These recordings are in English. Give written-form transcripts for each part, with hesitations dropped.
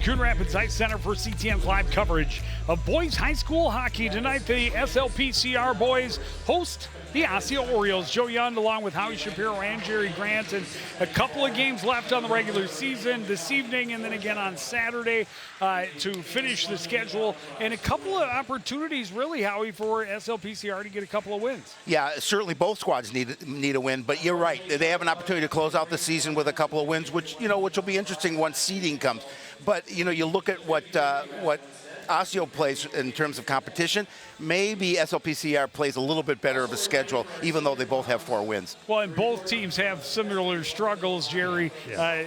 Coon Rapids Ice Center for CTN's live coverage of boys high school hockey. Tonight, the SLPCR boys host the Osseo Orioles. Joe Young along with Howie Shapiro and Jerry Grant, and a couple of games left on the regular season this evening and then again on Saturday to finish the schedule, and a couple of opportunities really, Howie, for SLPCR to get a couple of wins. Yeah, certainly both squads need a win, but you're right. They have an opportunity to close out the season with a couple of wins, which will be interesting once seeding comes. But you look at what Osseo plays in terms of competition. Maybe SLPCR plays a little bit better of a schedule, even though they both have 4 wins. Well, and both teams have similar struggles, Jerry. Yeah.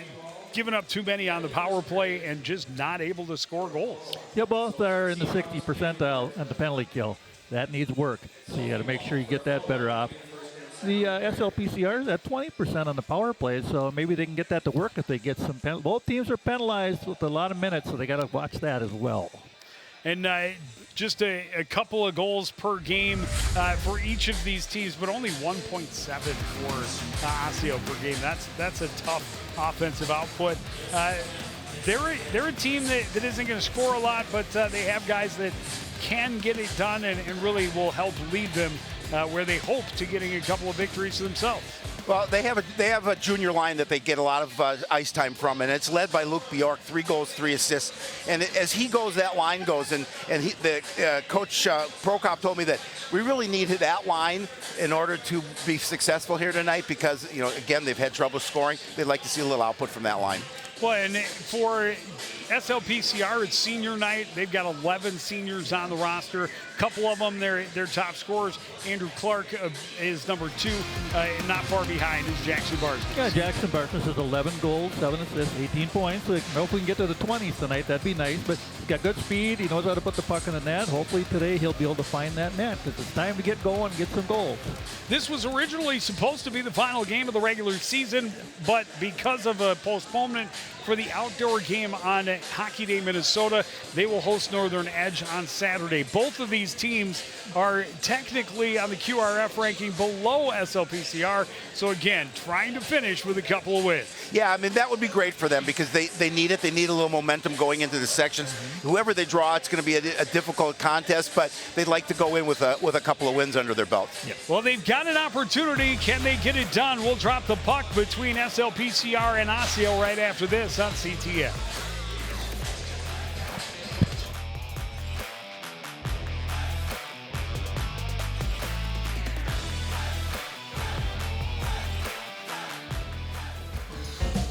Giving up too many on the power play and just not able to score goals. Yeah, both are in the 60th percentile on the penalty kill. That needs work, so you got to make sure you get that better off. The SLPCR is at 20% on the power play, so maybe they can get that to work if they get some penalties. Both teams are penalized with a lot of minutes, so they got to watch that as well. And just a couple of goals per game for each of these teams, but only 1.7 for Osseo per game. That's a tough offensive output. They're a team that isn't going to score a lot, but they have guys that can get it done and really will help lead them where they hope to getting a couple of victories themselves. Well, they have a junior line that they get a lot of ice time from, and it's led by Luke Bjork, 3 goals, 3 assists. And as he goes, that line goes. And Coach Prokop told me that we really needed that line in order to be successful here tonight because, again, they've had trouble scoring. They'd like to see a little output from that line. Well, and for SLPCR, it's senior night. They've got 11 seniors on the roster. A couple of them, they're top scorers. Andrew Clark is number 2, and not far behind is Jackson Barton. Yeah, Jackson Barton has 11 goals, 7 assists, 18 points. So if we can get to the 20s tonight, that'd be nice. But he's got good speed. He knows how to put the puck in the net. Hopefully today he'll be able to find that net because it's time to get going and get some goals. This was originally supposed to be the final game of the regular season, but because of a postponement for the outdoor game on Hockey Day, Minnesota, they will host Northern Edge on Saturday. Both of these teams are technically on the QRF ranking below SLPCR. So again, trying to finish with a couple of wins. Yeah, I mean, that would be great for them because they need it. They need a little momentum going into the sections. Mm-hmm. Whoever they draw, it's going to be a difficult contest, but they'd like to go in with a couple of wins under their belt. Yeah. Well, they've got an opportunity. Can they get it done? We'll drop the puck between SLPCR and Osseo right after this on CTN.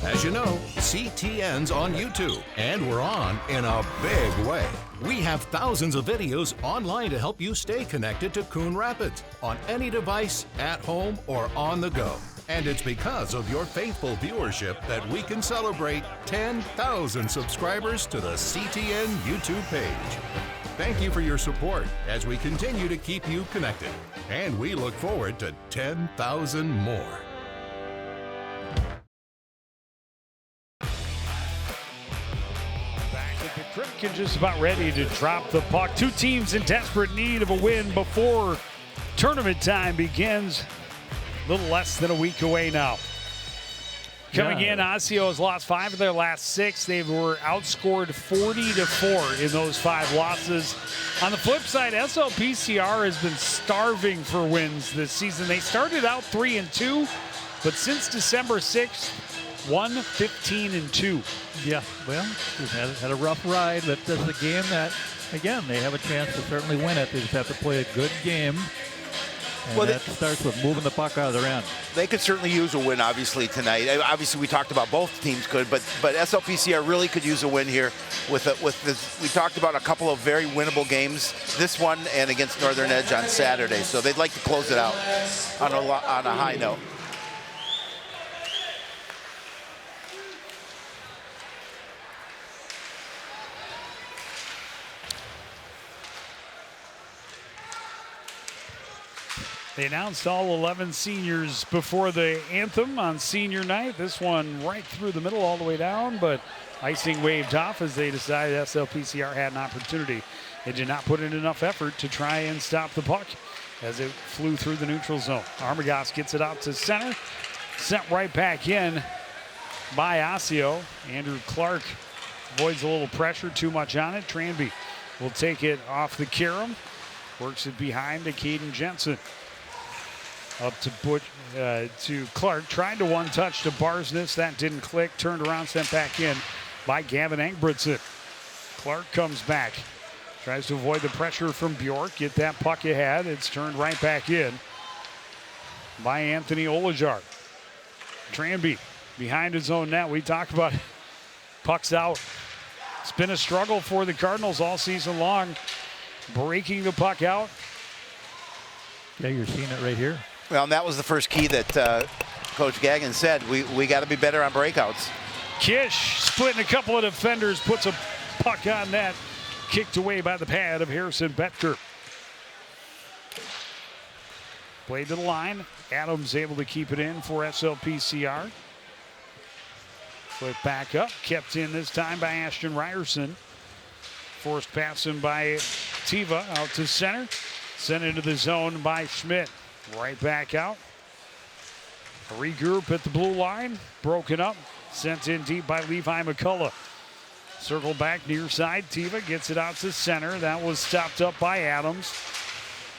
As you know, CTN's on YouTube, and we're on in a big way. We have thousands of videos online to help you stay connected to Coon Rapids on any device, at home, or on the go. And it's because of your faithful viewership that we can celebrate 10,000 subscribers to the CTN YouTube page. Thank you for your support as we continue to keep you connected. And we look forward to 10,000 more. Kripken just about ready to drop the puck. 2 teams in desperate need of a win before tournament time begins. A little less than a week away now. Coming in, Osseo has lost 5 of their last 6. They were outscored 40-4 in those 5 losses. On the flip side, SLPCR has been starving for wins this season. They started out 3-2, but since December 6th, 1-15-2. Yeah, well, we've had a rough ride, but this is a game that, again, they have a chance to certainly win it. They just have to play a good game. And that starts with moving the puck out of their end. They could certainly use a win, obviously, tonight. Obviously, we talked about both teams could, but SLPCR really could use a win here with this. We talked about a couple of very winnable games, this one and against Northern Edge on Saturday. So they'd like to close it out on a high note. They announced all 11 seniors before the anthem on senior night. This one right through the middle all the way down, but icing waved off as they decided SLPCR had an opportunity. They did not put in enough effort to try and stop the puck as it flew through the neutral zone. Armagoss gets it out to center, sent right back in by Osseo. Andrew Clark avoids a little pressure, too much on it. Tranby will take it off the carom, works it behind to Caden Jensen. Up to Clark, tried to one touch to Barsness, that didn't click, turned around, sent back in by Gavin Engbritson. Clark comes back, tries to avoid the pressure from Bjork, get that puck ahead, it's turned right back in by Anthony Olajar. Tranby behind his own net, we talked about it. Puck's out. It's been a struggle for the Cardinals all season long, breaking the puck out. Yeah, you're seeing it right here. Well, and that was the first key that Coach Gagnon said. We got to be better on breakouts. Kish splitting a couple of defenders, puts a puck on net, kicked away by the pad of Harrison Betker. Played to the line. Adams able to keep it in for SLPCR. Flip back up, kept in this time by Ashton Ryerson. Forced passing by Tiva out to center. Sent into the zone by Schmidt. Right back out. A regroup at the blue line. Broken up. Sent in deep by Levi McCullough. Circle back near side. Tiva gets it out to center. That was stopped up by Adams.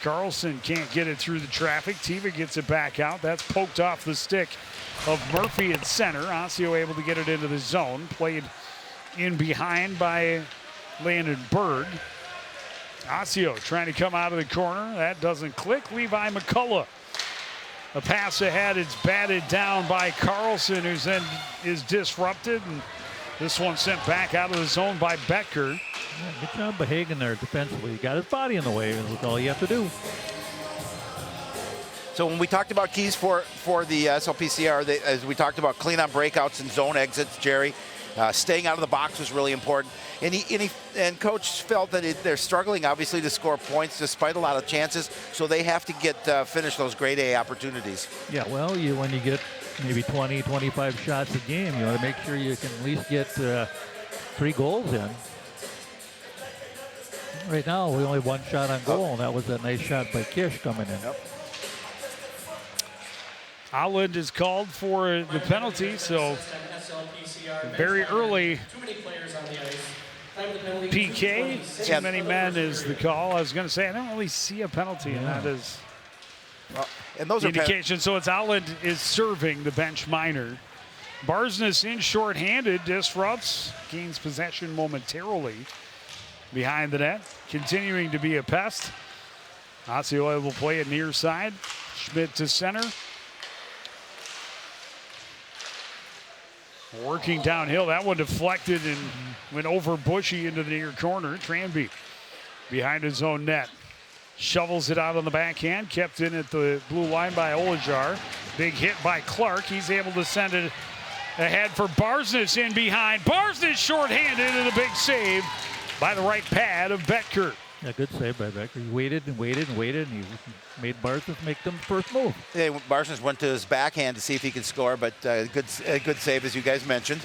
Carlson can't get it through the traffic. Tiva gets it back out. That's poked off the stick of Murphy at center. Osseo able to get it into the zone. Played in behind by Landon Berg. Osseo trying to come out of the corner. That doesn't click. Levi McCullough. A pass ahead. It's batted down by Carlson, who then is disrupted. And this one sent back out of the zone by Becker. Yeah, good job by Hagen there defensively. He got his body in the way. That's all you have to do. So when we talked about keys for the SLPCR, as we talked about clean on breakouts and zone exits, Jerry, staying out of the box was really important. And Coach felt that they're struggling, obviously, to score points despite a lot of chances. So they have to finish those grade A opportunities. Yeah, well, when you get maybe 20, 25 shots a game, you want to make sure you can at least get 3 goals in. Right now, we only have 1 shot on goal, and that was a nice shot by Kish coming in. Yep. Outland is called for the penalty, so very early PK. Too many men is the call. I was going to say, I don't really see a penalty, and that is and those the are indication. So it's Outland is serving the bench minor. Barsness in shorthanded, disrupts, gains possession momentarily behind the net, continuing to be a pest. Osseo will play it near side. Schmidt to center. Working downhill, that one deflected and went over Bushy into the near corner. Tranby behind his own net. Shovels it out on the backhand, kept in at the blue line by Olajar. Big hit by Clark. He's able to send it ahead for Barsness in behind. Barsness shorthanded and a big save by the right pad of Betker. Yeah, good save by Becker. He waited and waited and waited, and he made Barsness make them first move. Yeah, Barsness went to his backhand to see if he could score, but good save, as you guys mentioned.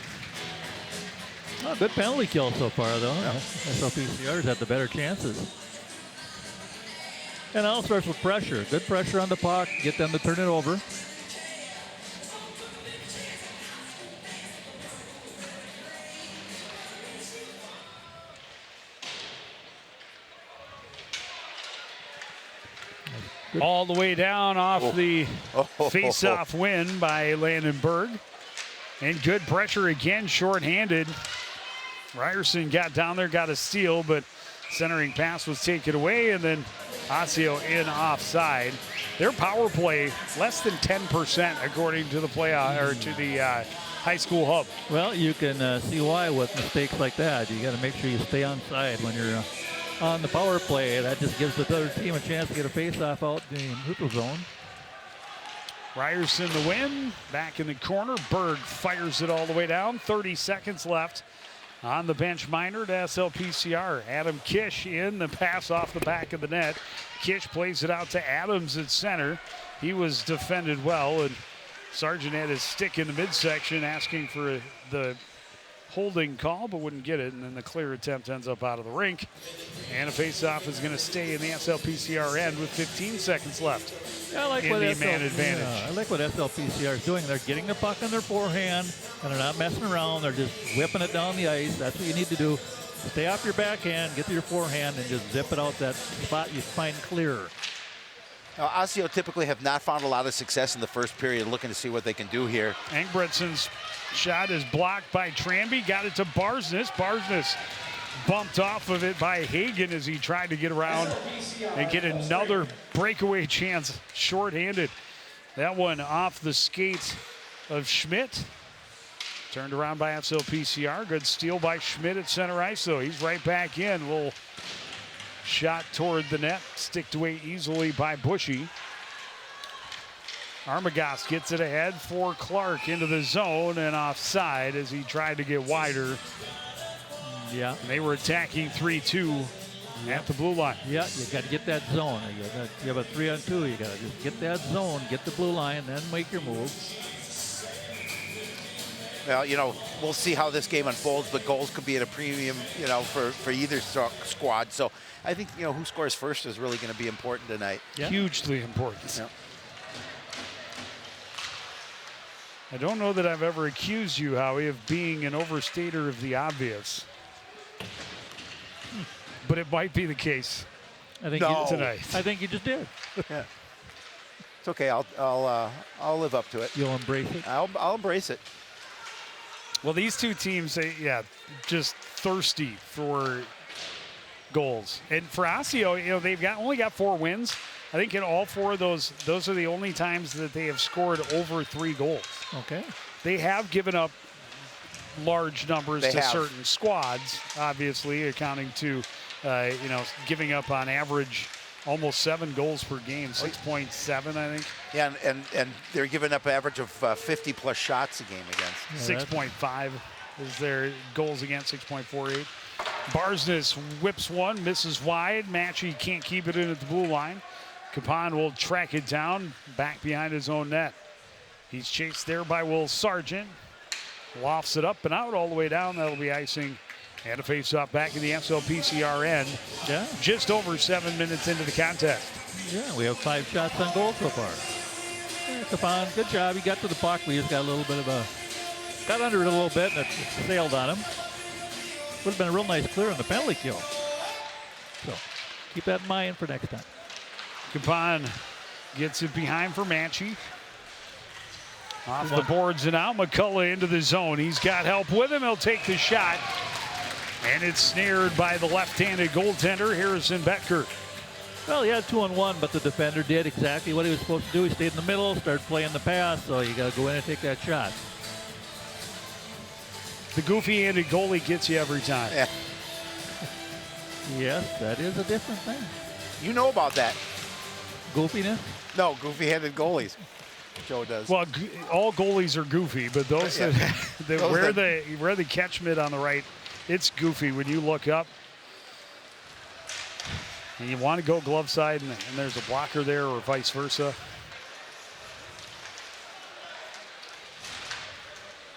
Oh, good penalty kill so far, though. SLPCR's had the better chances. And it all starts with pressure. Good pressure on the puck. Get them to turn it over. All the way down off the face-off win by Landon Berg. And good pressure again, shorthanded. Ryerson got down there, got a steal, but centering pass was taken away, and then Osseo in offside. Their power play less than 10% according to the high school hub. Well, you can see why with mistakes like that. You got to make sure you stay on side when you're on the power play. That just gives the other team a chance to get a face-off out in the neutral zone. Ryerson the win, back in the corner. Berg fires it all the way down. 30 seconds left on the bench minor to SLPCR. Adam Kish in, the pass off the back of the net. Kish plays it out to Adams at center. He was defended well, and Sargent had his stick in the midsection asking for the holding call, but wouldn't get it, and then the clear attempt ends up out of the rink. And a faceoff is going to stay in the SLPCR end with 15 seconds left. Yeah, I like in what the man advantage. Yeah, I like what SLPCR is doing. They're getting the puck on their forehand, and they're not messing around. They're just whipping it down the ice. That's what you need to do. Stay off your backhand, get to your forehand, and just zip it out that spot you find clearer. Now, Osseo typically have not found a lot of success in the first period, looking to see what they can do here. Engbretson's shot is blocked by Tranby. Got it to Barsness. Barsness bumped off of it by Hagen as he tried to get around and get another breakaway chance shorthanded. That one off the skate of Schmidt. Turned around by SLPCR. Good steal by Schmidt at center ice, though. He's right back in. Little shot toward the net. Sticked away easily by Bushy. Armagost gets it ahead for Clark into the zone and offside as he tried to get wider. Yeah. And they were attacking 3-2 at the blue line. Yeah, you got to get that zone. You have a 3-on-2. You got to just get that zone, get the blue line, then make your move. Well, you know, we'll see how this game unfolds, but goals could be at a premium, you know, for either squad. So I think, you know, who scores first is really going to be important tonight. Yeah. Hugely important. Yeah. I don't know that I've ever accused you, Howie, of being an overstater of the obvious. But it might be the case I think No. tonight. I think you just did. Yeah. It's okay. I'll live up to it. You'll embrace it. I'll embrace it. Well, these two teams, just thirsty for goals. And for Osseo, you know, they've only got 4 wins. I think in all 4 of those are the only times that they have scored over 3 goals. Okay. They have given up large numbers They to have. certain squads, obviously, accounting to, giving up on average almost 7 goals per game, 6.7, I think. Yeah, and they're giving up an average of 50-plus shots a game against. 6.5 is their goals against, 6.48. Barsness whips one, misses wide. Matchy can't keep it in at the blue line. Capon will track it down back behind his own net. He's chased there by Will Sargent. Lofts it up and out all the way down. That'll be icing. And a face-off back in the SLPCR end. Yeah. Just over 7 minutes into the contest. Yeah, we have 5 shots on goal so far. Yeah, Capon, good job. He got to the puck. We just got a little bit of got under it a little bit and it sailed on him. Would have been a real nice clear on the penalty kill. So keep that in mind for next time. Capon gets it behind for Matchy. Off the boards and out. McCullough into the zone. He's got help with him. He'll take the shot. And it's snared by the left-handed goaltender, Harrison Betker. Well, he had 2-on-1, but the defender did exactly what he was supposed to do. He stayed in the middle, started playing the pass, so you got to go in and take that shot. The goofy-handed goalie gets you every time. Yeah. Yes, that is a different thing. You know about that. Goofiness? No, goofy-handed goalies. Joe does. Well, all goalies are goofy, but those Yeah. that wear the catch mitt on the right, it's goofy when you look up and you want to go glove side and there's a blocker there or vice versa.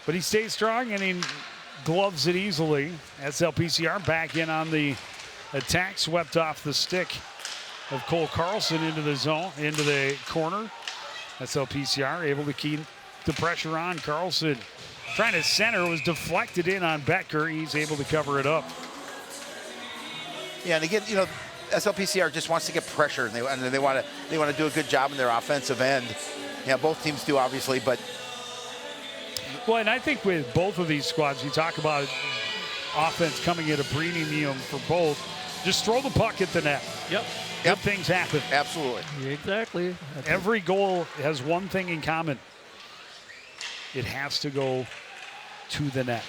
But he stays strong and he gloves it easily. SLPCR back in on the attack, swept off the stick of Cole Carlson into the zone, into the corner. SLPCR able to keep the pressure on. Carlson trying to center, was deflected in on Becker. He's able to cover it up. Yeah, and again, you know, SLPCR just wants to get pressure, and they want to do a good job in their offensive end. Yeah, both teams do, obviously, but Well, and I think with both of these squads, you talk about offense coming at a premium for both. Just throw the puck at the net. Yep. Good things happen. absolutely. Exactly. Every goal has one thing in common. It has to go to the net.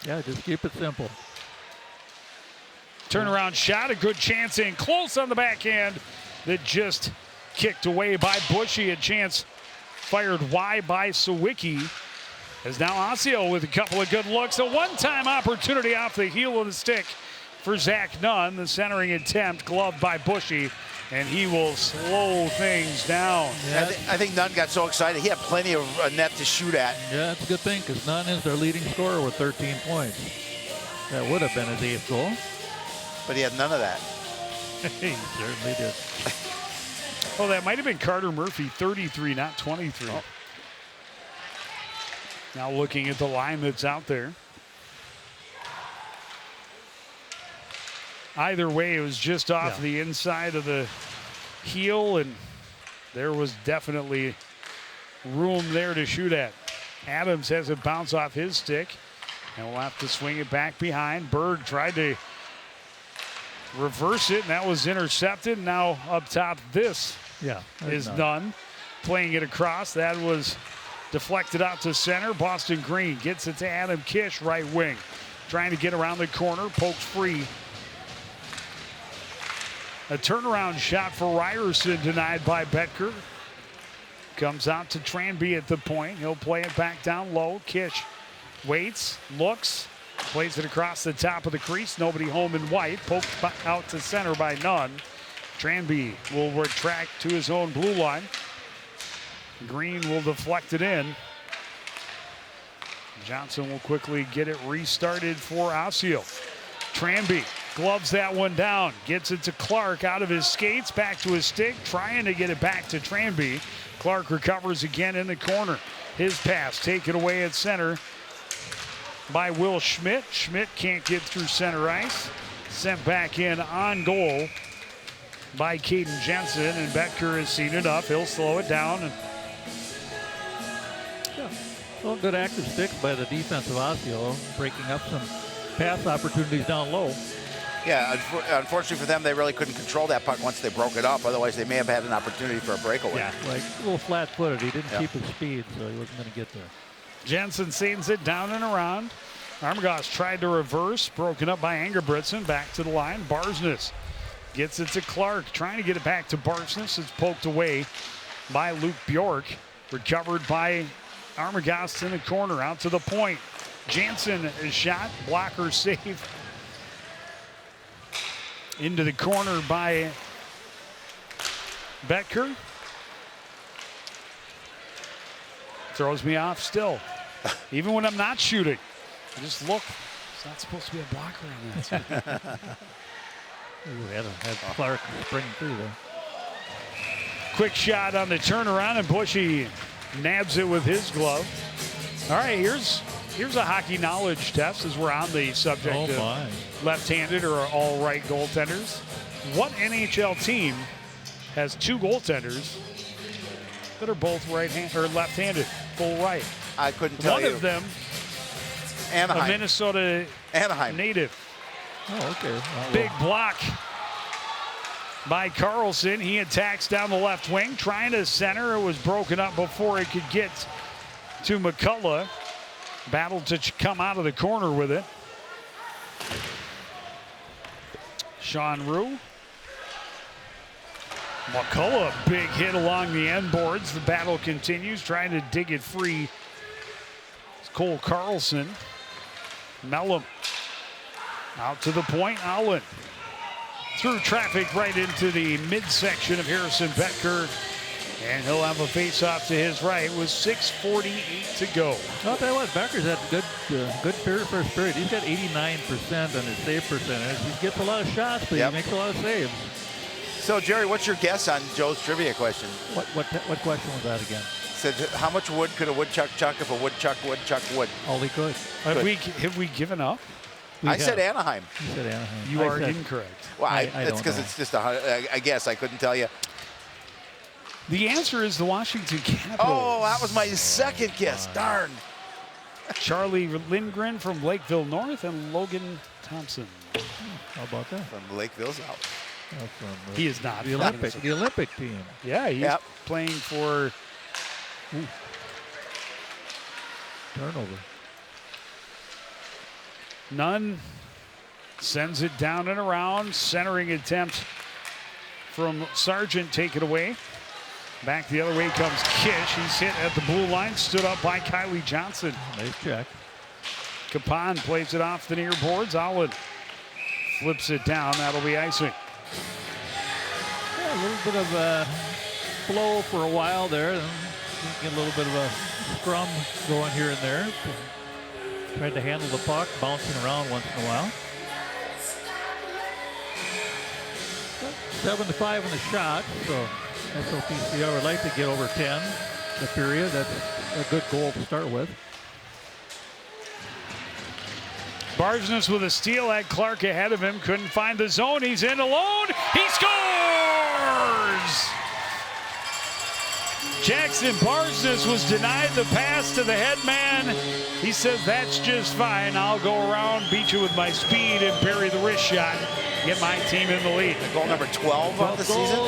Yeah, just keep it simple. Turnaround shot, a good chance in, close on the backhand. That just kicked away by Bushy. A chance fired wide by Sawicki. As now Osseo with a couple of good looks. A one-time opportunity off the heel of the stick for Zach Nunn. The centering attempt gloved by Bushy. and he will slow things down. Yeah, I think Nunn got so excited. He had plenty of net to shoot at. yeah, that's a good thing because Nunn is their leading scorer with 13 points. That would have been his 8th goal. But he had none of that. He certainly did. Oh, that might have been Carter Murphy, 33, not 23. Oh. Now looking at the line that's out there. Either way, it was just off the inside of the heel, and there was definitely room there to shoot at. Adams has it bounce off his stick, and will have to swing it back behind. Berg tried to reverse it, and that was intercepted. Now up top, this is Nunn playing it across. That was deflected out to center. Boston Green gets it to Adam Kish, right wing. Trying to get around the corner, pokes free. A turnaround shot for Ryerson denied by Betker. Comes out to Tranby at the point. He'll play it back down low. Kish waits, looks, plays it across the top of the crease. Nobody home in white. Poked out to center by Nunn. Tranby will retract to his own blue line. Green will deflect it in. Johnson will quickly get it restarted for Osseo. Tranby gloves that one down, gets it to Clark out of his skates, back to his stick, trying to get it back to Tranby. Clark recovers again in the corner. His pass taken away at center by Will Schmidt. Schmidt can't get through center ice. Sent back in on goal by Caden Jensen, and Betker has seen it up. He'll slow it down. And well, good active sticks by the defensive Osseo, breaking up some pass opportunities down low. Yeah, unfortunately for them, they really couldn't control that puck once they broke it up. Otherwise, they may have had an opportunity for a breakaway. Yeah, like a little flat-footed. He didn't keep his speed, so he wasn't going to get there. Jensen sends it down and around. Armagos tried to reverse, broken up by Angerbritsen. Back to the line. Barsness gets it to Clark, trying to get it back to Barsness. It's poked away by Luke Bjork. Recovered by Armagos in the corner, out to the point. Jansen is shot, blocker save. Into the corner by Betker. Throws me off still. Even when I'm not shooting. I just look. It's not supposed to be a blocker on that. Ooh, had Clark spring through there. Quick shot on the turnaround, and Bushy nabs it with his glove. All right, here's a hockey knowledge test as we're on the subject of left-handed or all right goaltenders. What NHL team has two goaltenders that are both right-handed or left-handed, full right? I couldn't tell you. One of them, Anaheim. a Minnesota native. Oh, okay. Big block by Carlson. He attacks down the left wing, trying to center. It was broken up before it could get to McCullough. Battled to come out of the corner with it. Sean Rue. McCullough, big hit along the end boards. The battle continues, trying to dig it free. It's Cole Carlson. Mellum out to the point. Allen through traffic right into the midsection of Harrison Betker. And he'll have a face-off to his right with 6:48 to go. I'll tell you what, Becker's had good first period. He's got 89% on his save percentage. He gets a lot of shots, but he makes a lot of saves. So, Jerry, what's your guess on Joe's trivia question? What question was that again? Said, how much wood could a woodchuck chuck if a woodchuck would? All he could. Have we given up? I said Anaheim. You said Anaheim. You are incorrect. Well, I it's don't because know. it's just I guess I couldn't tell you. The answer is the Washington Capitals. Oh, that was my second guess. Darn. Charlie Lindgren from Lakeville North and Logan Thompson. How about that? From Lakeville South. He is not. The Olympic team. Yeah, he's playing for turnover. Nunn sends it down and around. Centering attempt from Sargent, take it away. Back the other way comes Kish. He's hit at the blue line, stood up by Kylie Johnson. Nice check. Capon plays it off the near boards. Allen flips it down. That'll be icing. Yeah, little bit of a flow for a while there. And get a little bit of a scrum going here and there. Tried to handle the puck, bouncing around once in a while. 7-5 in the shot, so SLPCR would like to get over 10 the period. That's a good goal to start with. Barsness with a steal, had Clark ahead of him, couldn't find the zone. He's in alone. He scores! Jackson Barsness was denied the pass to the head man. He says, that's just fine. I'll go around, beat you with my speed, and bury the wrist shot. Get my team in the lead. Goal number 12 of the season.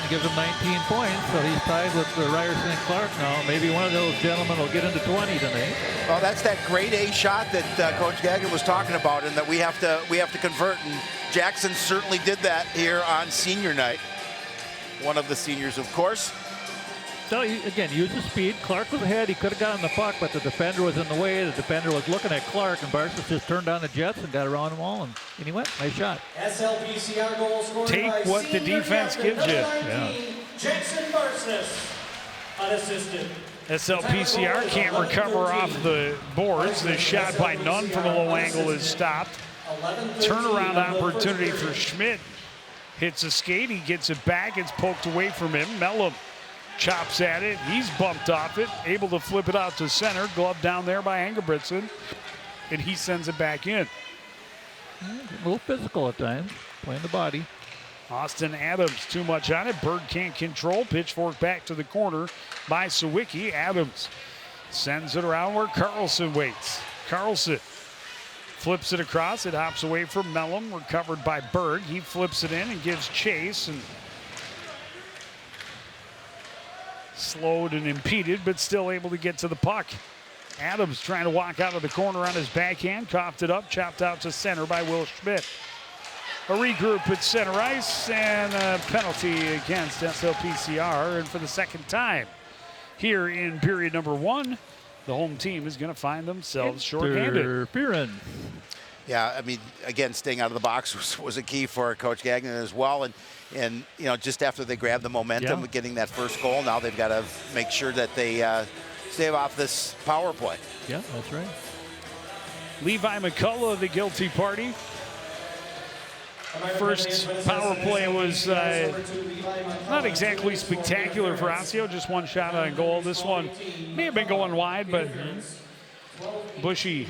Gives him 19 points, so he's tied with Ryerson and Clark now. Maybe one of those gentlemen will get into 20 tonight. Well, that's that grade A shot that Coach Gagnon was talking about, and that we have to convert. And Jackson certainly did that here on senior night. One of the seniors, of course. So, again, use his speed. Clark was ahead. He could have gotten the puck, but the defender was in the way. The defender was looking at Clark, and Barsness just turned on the jets and got around them all, and he went. Nice shot. SLPCR goal scored Take by what the defense gives you. Yeah. Jackson Barsness, unassisted. SLPCR can't recover off the boards. The shot by Nunn from a low angle is stopped. Turnaround opportunity for Schmidt. Hits a skate. He gets it back. It's poked away from him. Mellum chops at it. He's bumped off it. Able to flip it out to center. Glove down there by Engelbretson. And he sends it back in. A little physical at times. Playing the body. Austin Adams too much on it. Bird can't control. Pitchfork back to the corner by Sawicki. Adams sends it around where Carlson waits. Carlson flips it across. It hops away from Mellum. Recovered by Berg. He flips it in and gives chase. And slowed and impeded, but still able to get to the puck. Adams trying to walk out of the corner on his backhand. Coughed it up. Chopped out to center by Will Schmidt. A regroup at center ice and a penalty against SLPCR. And for the second time here in period number 1, the home team is going to find themselves shorthanded. Interference. Yeah, I mean, again, staying out of the box was a key for Coach Gagnon as well. And you know, just after they grabbed the momentum of getting that first goal, now they've got to make sure that they stay off this power play. Yeah, that's right. Levi McCullough, the guilty party. First power play was not exactly spectacular for Osseo, just one shot on goal. This one may have been going wide, but Bushy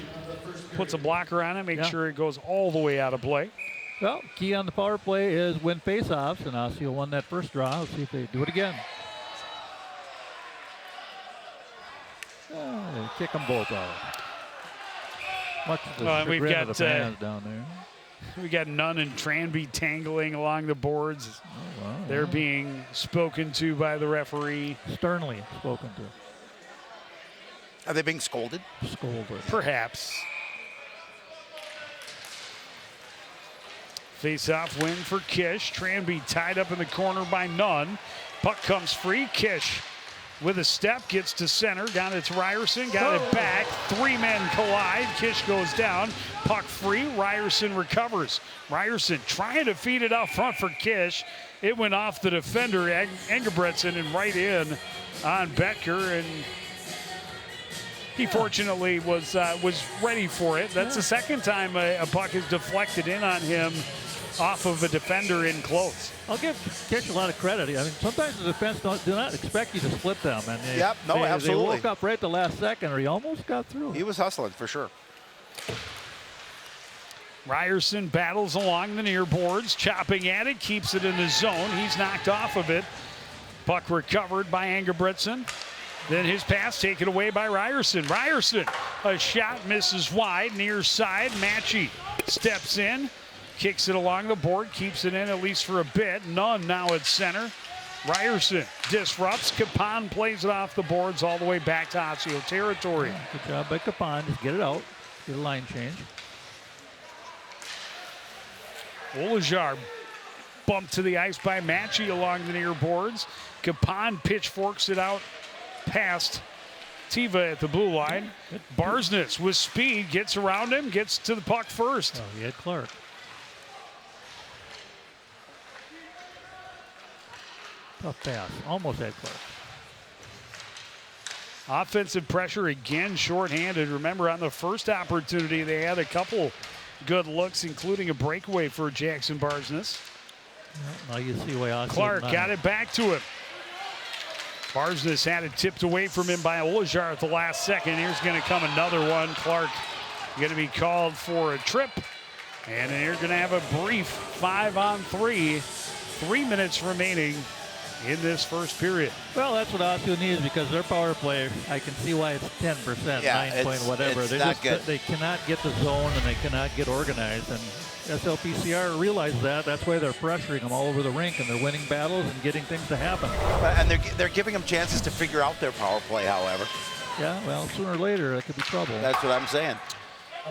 puts a blocker on it, makes sure it goes all the way out of play. Well, key on the power play is win faceoffs, and Osseo won that first draw. Let's see if they do it again. They kick them both out. Much to the chagrin of the fans down there. We got Nunn and Tranby tangling along the boards. Oh, wow, They're being spoken to by the referee. Sternly spoken to. Are they being scolded? Scolded. Perhaps. Face-off win for Kish. Tranby tied up in the corner by Nunn. Puck comes free. Kish with a step, gets to center. Got it to Ryerson, got it back. 3 men collide. Kish goes down. Puck free. Ryerson recovers. Ryerson trying to feed it out front for Kish. It went off the defender, Engelbretson, and right in on Becker. And he fortunately was ready for it. That's the second time a puck is deflected in on him off of a defender in close. I'll give Kish a lot of credit. I mean, sometimes the defense do not expect you to split them. And absolutely. They woke up right the last second, or he almost got through. He was hustling for sure. Ryerson battles along the near boards, chopping at it, keeps it in the zone. He's knocked off of it. Puck recovered by Engelbretson. Then his pass taken away by Ryerson. Ryerson, a shot misses wide, near side. Matchy steps in, kicks it along the board, keeps it in at least for a bit. Nunn now at center. Ryerson disrupts. Capon plays it off the boards all the way back to Osseo territory. Yeah, good job by Capon. Just get it out. Get a line change. Olajar bumped to the ice by Matchy along the near boards. Capon pitchforks it out past Tiva at the blue line. Barsness with speed gets around him, gets to the puck first. Oh, he had Clark. Tough pass. Almost had Clark. Offensive pressure again, shorthanded. Remember, on the first opportunity, they had a couple good looks, including a breakaway for Jackson Barsness. Now you see why Osseo Clark got it back to him. Barsness had it tipped away from him by Olajar at the last second. Here's going to come another one. Clark going to be called for a trip. And they're going to have a brief 5-on-3. 3 minutes remaining in this first period. Well, that's what Osseo needs because their power play, I can see why it's 10%, Yeah, 9 point whatever. it's not good. They cannot get the zone and they cannot get organized. And SLPCR realized that. That's why they're pressuring them all over the rink and they're winning battles and getting things to happen. And they're giving them chances to figure out their power play, however. Yeah, well, sooner or later, it could be trouble. That's what I'm saying.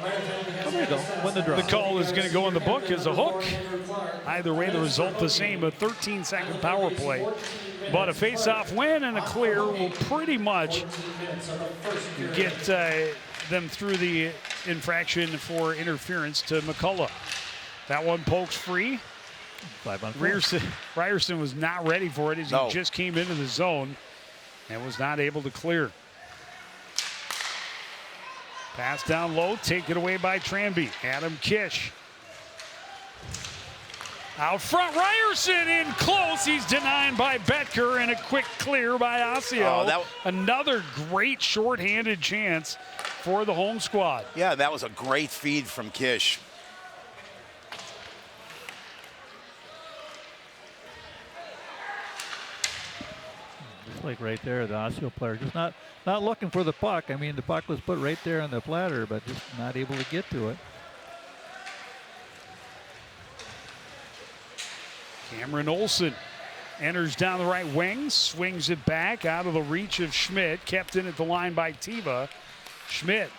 There you go. Win the draw. The call is going to go in the book as a hook. Either way, the result the same, a 13-second power play. But a face-off win and a clear will pretty much get them through the infraction for interference to McCullough. That one pokes free. 5-on-4. Ryerson was not ready for it as he just came into the zone and was not able to clear. Pass down low, taken away by Tranby. Adam Kish. Out front, Ryerson in close. He's denied by Betker and a quick clear by Osseo. Another great shorthanded chance for the home squad. Yeah, that was a great feed from Kish. Just like right there, the Osseo player just not looking for the puck. I mean, the puck was put right there on the platter, but just not able to get to it. Cameron Olson enters down the right wing, swings it back out of the reach of Schmidt, kept in at the line by Tiva. Schmidt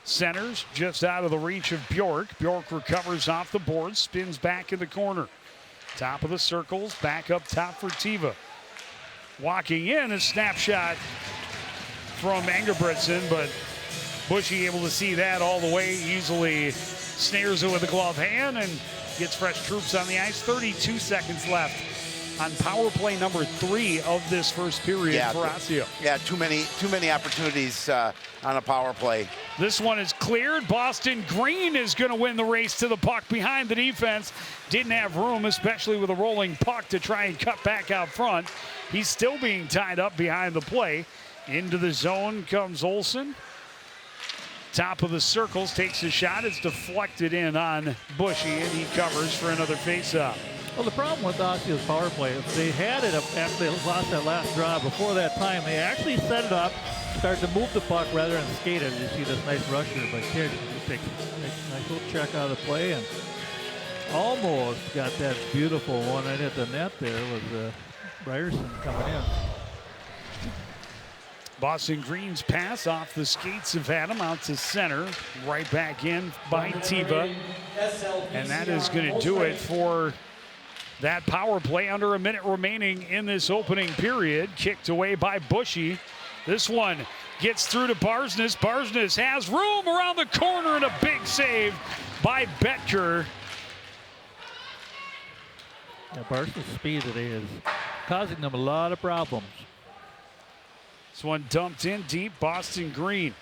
centers just out of the reach of Bjork. Bjork recovers off the board, spins back in the corner. Top of the circles, back up top for Tiva. Walking in, a snapshot from Engebretson, but Bushy able to see that all the way, easily snares it with a glove hand and gets fresh troops on the ice. 32 seconds left on power play number 3 of this first period for Osseo. Yeah, too many opportunities on a power play. This one is cleared. Boston Green is going to win the race to the puck behind the defense. Didn't have room, especially with a rolling puck, to try and cut back out front. He's still being tied up behind the play. Into the zone comes Olson. Top of the circles, takes a shot. It's deflected in on Bushy, and he covers for another faceoff. Well, the problem with Osseo's power play, if they had it after they lost that last draw, before that time, they actually set it up, start to move the puck rather than skate it. You see this nice rush here by Kish. He takes a nice little check out of the play and almost got that beautiful one right at the net there with Ryerson coming in. Boston Green's pass off the skates of Adam out to center, right back in by Tiva. And that is going to do it for that power play. Under a minute remaining in this opening period. Kicked away by Bushy. This one gets through to Barsness. Barsness has room around the corner and a big save by Betker. Yeah, Barsness' speed today is causing them a lot of problems. This one dumped in deep. Boston Green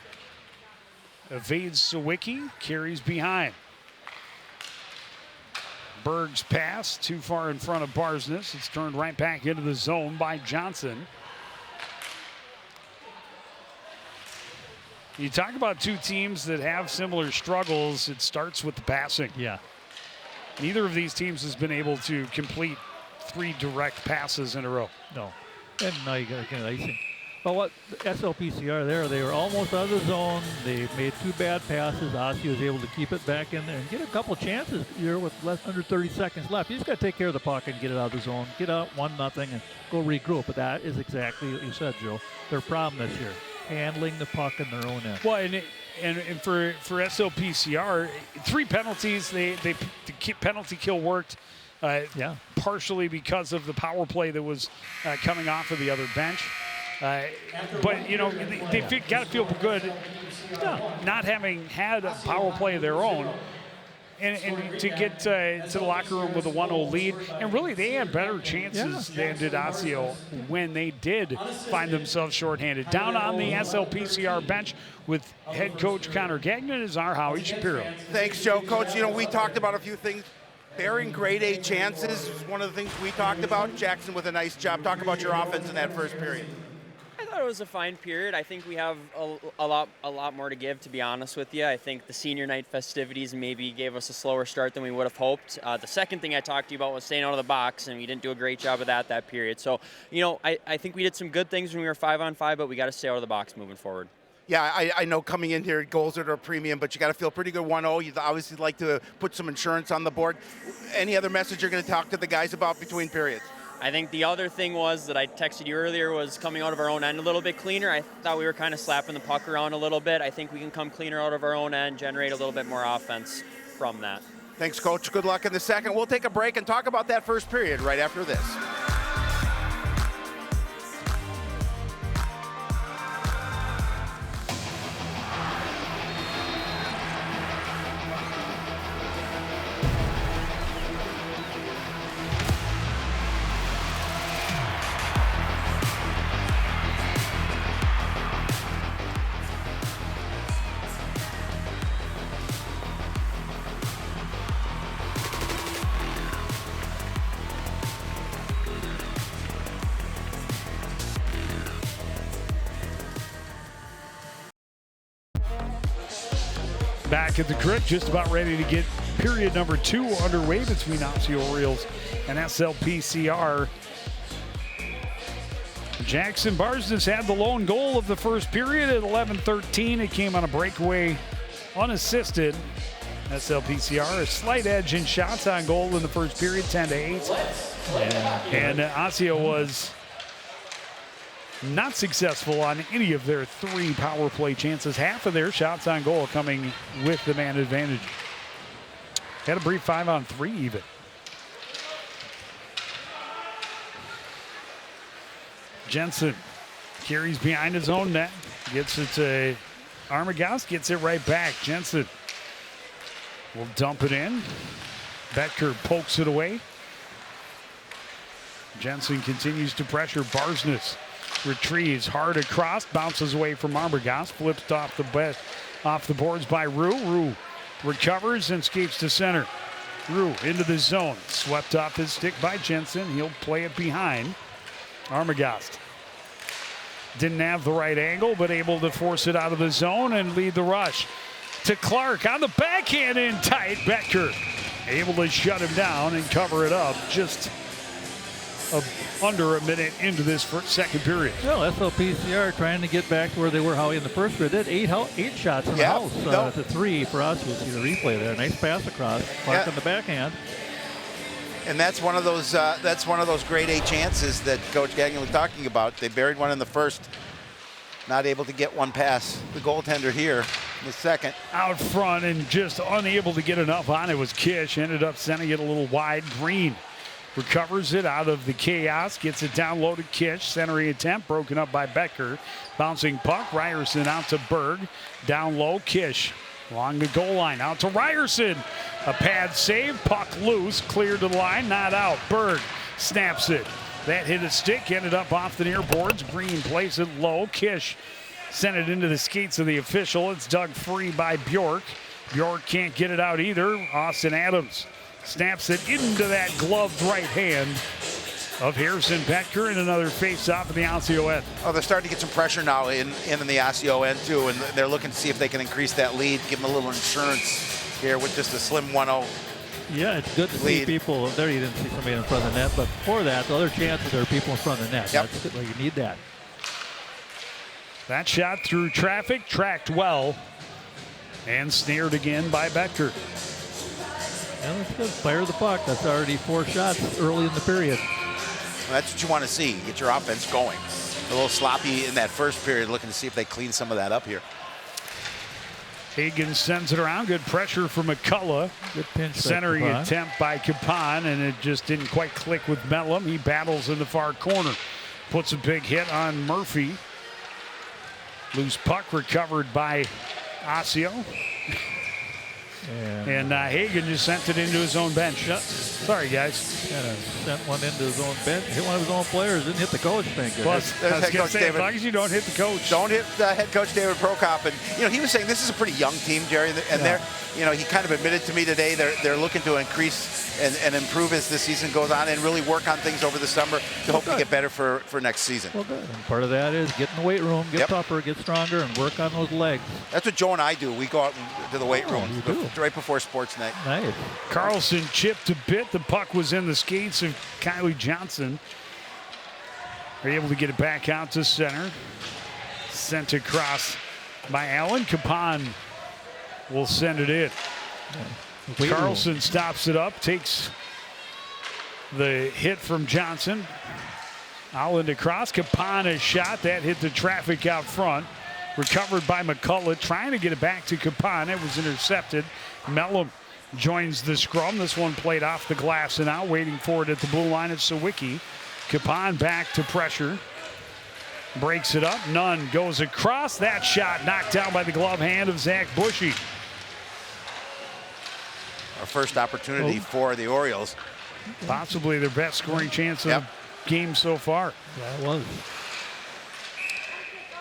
evades Sawicki, carries behind. Berg's pass too far in front of Barsness. It's turned right back into the zone by Johnson. You talk about two teams that have similar struggles. It starts with the passing. Yeah. Neither of these teams has been able to complete 3 direct passes in a row. No. And now you got to get icing. But what SLPCR there, they were almost out of the zone. They made 2 bad passes. Osseo was able to keep it back in there and get a couple chances here with under 30 seconds left. You just got to take care of the puck and get it out of the zone. Get out 1-0 and go regroup. But that is exactly what you said, Joe. Their problem this year, handling the puck in their own end. Well, and for SLPCR, 3 penalties. The penalty kill worked. Partially because of the power play that was coming off of the other bench. But, you know, they got to feel good not having had a power play of their own and to get to the locker room with a 1-0 lead. And really, they had better chances than did Osseo when they did find themselves shorthanded. Down on the SLPCR bench with head coach Connor Gagnon is our Howie Shapiro. Thanks, Joe. Coach, we talked about a few things. Bearing grade A chances is one of the things we talked about. Jackson with a nice job. Talk about your offense in that first period. I thought it was a fine period. I think we have a lot more to give, to be honest with you. I think the senior night festivities maybe gave us a slower start than we would have hoped. The second thing I talked to you about was staying out of the box, and we didn't do a great job of that period. So, I think we did some good things when we were 5-on-5, but we got to stay out of the box moving forward. Yeah, I know coming in here, goals are at a premium, but you got to feel pretty good 1-0. You'd obviously like to put some insurance on the board. Any other message you're going to talk to the guys about between periods? I think the other thing was that I texted you earlier was coming out of our own end a little bit cleaner. I thought we were kind of slapping the puck around a little bit. I think we can come cleaner out of our own end, generate a little bit more offense from that. Thanks, Coach. Good luck in the second. We'll take a break and talk about that first period right after this. Back at the Crick, just about ready to get period number 2 underway between Osseo Orioles and SLPCR. Jackson Barsness had the lone goal of the first period at 11:13. It came on a breakaway unassisted. SLPCR a slight edge in shots on goal in the first period, 10-8. And Osseo was not successful on any of their 3 power play chances. Half of their shots on goal coming with the man advantage. Had a brief 5-on-3 even. Jensen carries behind his own net. Gets it to Armagost, gets it right back. Jensen will dump it in. Betker pokes it away. Jensen continues to pressure Barsness. Retrieves hard across, bounces away from Armagost, flipped off the boards by Rue. Rue recovers and skates to center. Rue into the zone, swept off his stick by Jensen. He'll play it behind Armagost. Didn't have the right angle, but able to force it out of the zone and lead the rush. To Clark on the backhand in tight. Betker able to shut him down and cover it up just under a minute into this second period. Well, SLPCR trying to get back to where they were, Howie, in the first period. They had 8 shots in the house to 3 for us. You'll see the replay there. Nice pass across. Clark on the backhand. And that's one of those grade A chances that Coach Gagnon was talking about. They buried one in the first, not able to get one past the goaltender here in the second. Out front and just unable to get enough on it was Kish. Ended up sending it a little wide. Green recovers it out of the chaos, gets it down low to Kish. Centering attempt broken up by Becker. Bouncing puck, Ryerson out to Berg. Down low, Kish along the goal line, out to Ryerson. A pad save, puck loose, cleared to the line, not out. Berg snaps it. That hit a stick, ended up off the near boards. Green plays it low. Kish sent it into the skates of the official. It's dug free by Bjork. Bjork can't get it out either. Austin Adams snaps it into that gloved right hand of Harrison Betker, and another face-off in the Osseo end. Oh, they're starting to get some pressure now in the Osseo end too, and they're looking to see if they can increase that lead, give them a little insurance here with just a slim 1-0. Yeah, it's good to see people. There you didn't see somebody in front of the net, but before that, the other chances are people in front of the net. Yep. That's good. Well, you need that. That shot through traffic, tracked well, and snared again by Betker. Yeah, that's good. Fire the puck. That's already 4 shots early in the period. Well, that's what you want to see. Get your offense going. A little sloppy in that first period, looking to see if they clean some of that up here. Hagan sends it around. Good pressure from McCullough. Good pinch. Centering attempt by Capon, and it just didn't quite click with Mellum. He battles in the far corner. Puts a big hit on Murphy. Loose puck recovered by Osseo. And Hagen just sent it into his own bench. Sorry, guys. Sent one into his own bench. Hit one of his own players. Didn't hit the coach, thank goodness. There's head coach As David. long as you don't hit the coach. Don't hit head coach David Prokop. And he was saying this is a pretty young team, Jerry. And he kind of admitted to me today they're looking to increase and improve as the season goes on and really work on things over the summer to hope to get better for next season. Well, good. And part of that is get in the weight room, get tougher, get stronger, and work on those legs. That's what Joe and I do. We go out to the weight room you do. right before sports night. Nice. Carlson chipped a bit. The puck was in the skates of Kylie Johnson. They're able to get it back out to center. Sent across by Allen. Capon will send it in. Carlson stops it up, takes the hit from Johnson. Allen across. Capon a shot. That hit the traffic out front. Recovered by McCullough, trying to get it back to Capon. It was intercepted. Mellum joins the scrum. This one played off the glass and out, waiting for it at the blue line of Sawicki. Capon back to pressure. Breaks it up. Nunn goes across. That shot knocked down by the glove hand of Zach Bushy. Our first opportunity for the Orioles. Possibly their best scoring chance of the game so far. That was.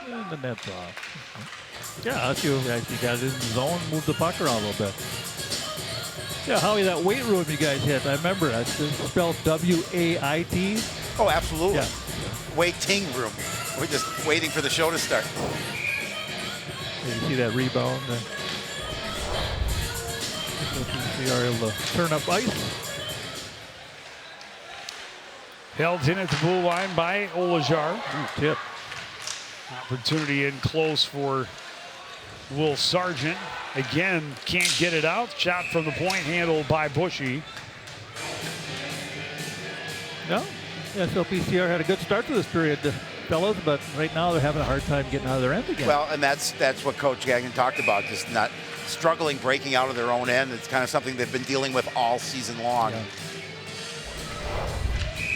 And the net's off. Yeah, that's you actually got it in the zone, moved the puck around a little bit. Yeah, Howie, that weight room you guys hit, I remember that's spelled W-A-I-T. Oh, absolutely. Yeah. Waiting room. We're just waiting for the show to start. You see that rebound. We are able to turn up ice. Held in at the blue line by Olajar. Tip. Opportunity in close for Will Sargent. Again, can't get it out. Shot from the point handled by Bushy. No, SLPCR had a good start to this period, fellas, but right now they're having a hard time getting out of their end again. Well, and that's what Coach Gagnon talked about, just not struggling breaking out of their own end. It's kind of something they've been dealing with all season long. Yeah.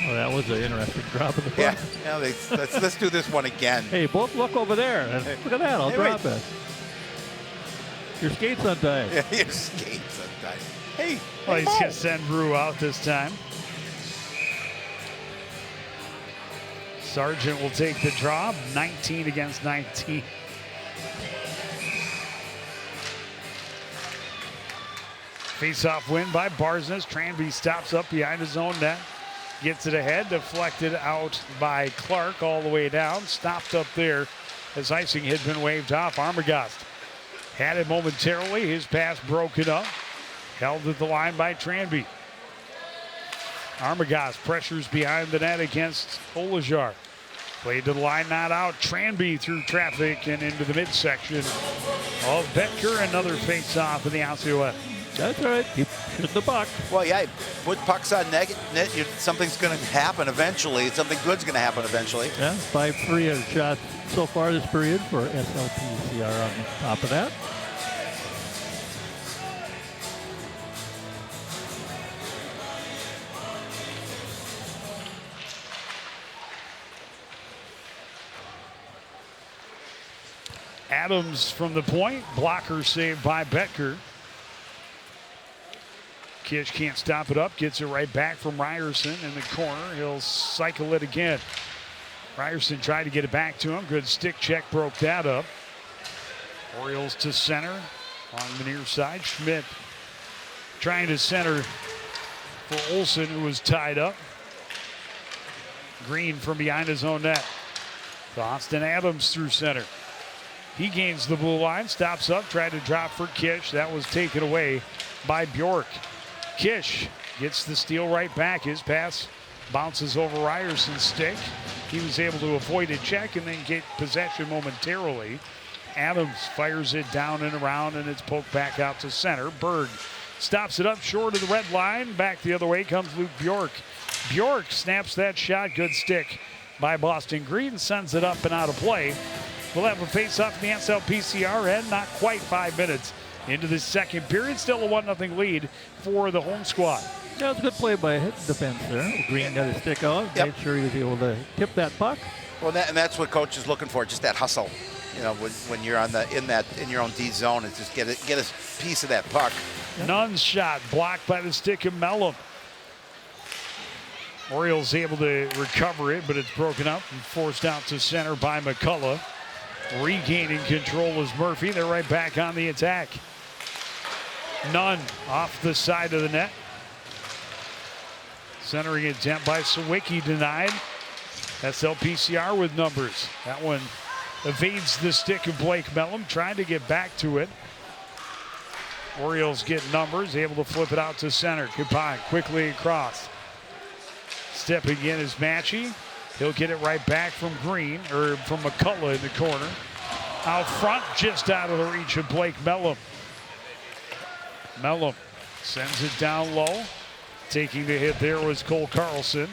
Well, that was an interesting drop in the puck. Yeah, let's do this one again. Hey, both look over there. And look at that, I'll drop it. Your skate's untied. Yeah, your skate's untied. Hey, Well, he's going to send Brew out this time. Sargent will take the draw, 19 against 19. Face-off win by Barsness. Tranby stops up behind his own net. Gets it ahead, deflected out by Clark all the way down. Stopped up there as icing had been waved off. Armagast had it momentarily. His pass broken up. Held at the line by Tranby. Armagast pressures behind the net against Olajar. Played to the line, not out. Tranby through traffic and into the midsection of Betker. Another face-off in the Osseo end. That's all right. Keep shooting the puck. Well, yeah, put pucks on net, something's going to happen eventually. Something good's going to happen eventually. Yeah, 5-3 shots so far this period for SLPCR on the top of that. Adams from the point. Blocker saved by Betker. Kish can't stop it up. Gets it right back from Ryerson in the corner. He'll cycle it again. Ryerson tried to get it back to him. Good stick check, broke that up. Orioles to center on the near side. Schmidt trying to center for Olsen, who was tied up. Green from behind his own net. To Austin Adams through center. He gains the blue line, stops up, tried to drop for Kish. That was taken away by Bjork. Kish gets the steal right back. His pass bounces over Ryerson's stick. He was able to avoid a check and then get possession momentarily. Adams fires it down and around, and it's poked back out to center. Berg stops it up short of the red line. Back the other way comes Luke Bjork. Bjork snaps that shot. Good stick by Boston Green. Sends it up and out of play. We'll have a face-off in the SLPCR end. Not quite 5 minutes into the second period. Still a 1-0 lead for the home squad. That was a good play by defense there. Green got his stick out. Made sure he was able to tip that puck. Well, and that's what Coach is looking for, just that hustle. You know, when you're in your own D zone, and just get a piece of that puck. Nunn's shot blocked by the stick of Mellum. Orioles able to recover it, but it's broken up and forced out to center by McCullough. Regaining control is Murphy. They're right back on the attack. Nunn off the side of the net. Centering attempt by Sawicki denied. SLPCR with numbers. That one evades the stick of Blake Mellum, trying to get back to it. Orioles get numbers, able to flip it out to center. Capine quickly across. Stepping in is Matchy. He'll get it right back from Green, or from McCullough in the corner. Out front, just out of the reach of Blake Mellum. Mellum sends it down low. Taking the hit there was Cole Carlson.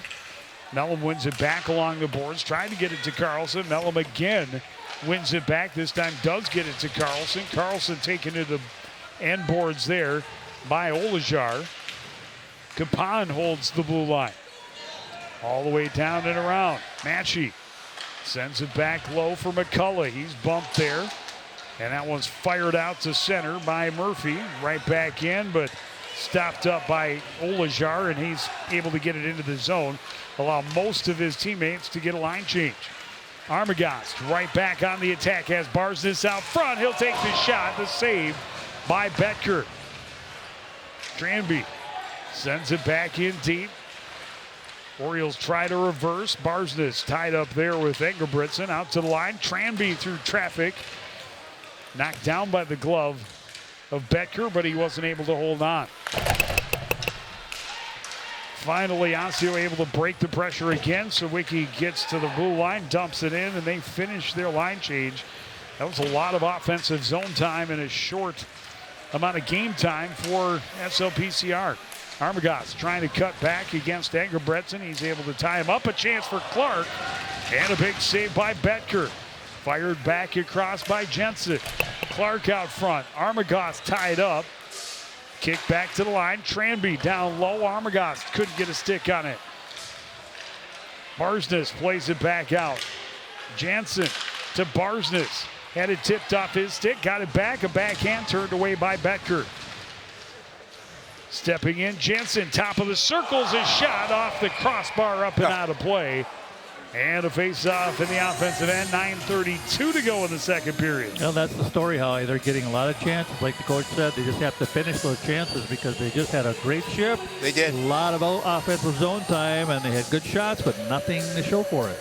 Mellum wins it back along the boards, trying to get it to Carlson. Mellum again wins it back. This time does get it to Carlson. Carlson taken to the end boards there by Olajar. Capon holds the blue line. All the way down and around. Matchy sends it back low for McCullough. He's bumped there. And that one's fired out to center by Murphy. Right back in, but stopped up by Olajar, and he's able to get it into the zone. Allow most of his teammates to get a line change. Armagast right back on the attack as Barsness out front. He'll take the shot. The save by Betker. Tranby sends it back in deep. Orioles try to reverse. Barsness tied up there with Engelbretson. Out to the line. Tranby through traffic. Knocked down by the glove of Betker, but he wasn't able to hold on. Finally, Osseo able to break the pressure again. Sawicki gets to the blue line, dumps it in, and they finish their line change. That was a lot of offensive zone time and a short amount of game time for SLPCR. Armagast trying to cut back against Engelbretson. He's able to tie him up. A chance for Clark. And a big save by Betker. Fired back across by Jensen. Clark out front. Armagast tied up. Kick back to the line. Tranby down low. Armagast couldn't get a stick on it. Barsness plays it back out. Jansen to Barsness. Had it tipped off his stick. Got it back. A backhand turned away by Betker. Stepping in, Jensen, top of the circles, a shot off the crossbar, up and out of play. And a face-off in the offensive end, 9:32 to go in the second period. Well, that's the story, Howie. They're getting a lot of chances. Like the coach said, they just have to finish those chances because they just had a great shift. They did. A lot of offensive zone time, and they had good shots, but nothing to show for it.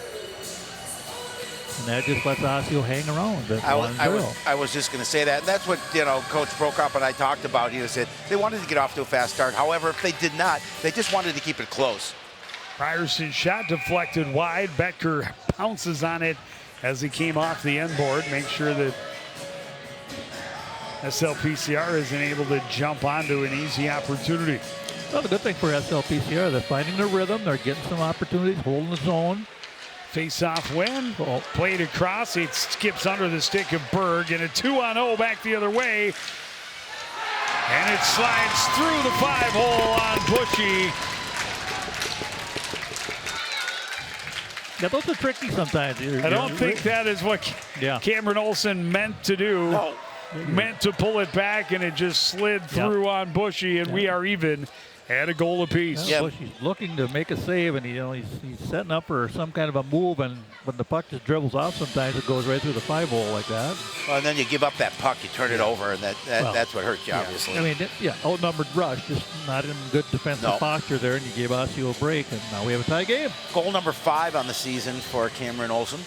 And that just lets Osseo hang around. I was just going to say that. And that's what, Coach Prokop and I talked about. He said they wanted to get off to a fast start. However, if they did not, they just wanted to keep it close. Ryerson shot deflected wide. Betker pounces on it as he came off the end board. Make sure that SLPCR isn't able to jump onto an easy opportunity. Well, the good thing for SLPCR, they're finding their rhythm. They're getting some opportunities, holding the zone. Face-off win. Played across. It skips under the stick of Berg. And a 2-on-0 back the other way. And it slides through the 5-hole on Bushy. Yeah, those are tricky sometimes. I don't think that is what Cameron Olson meant to do. No. Meant to pull it back, and it just slid through on Bushy, and we are even at a goal apiece. Yeah, Bushy's looking to make a save, and he's setting up for some kind of a move, and when the puck just dribbles off, sometimes it goes right through the 5-hole like that. Well, and then you give up that puck, you turn it over, and that's what hurts you, obviously. I mean, outnumbered rush, just not in good defensive posture there, and you gave Osseo a break, and now we have a tie game. Goal number 5 on the season for Cameron Olson.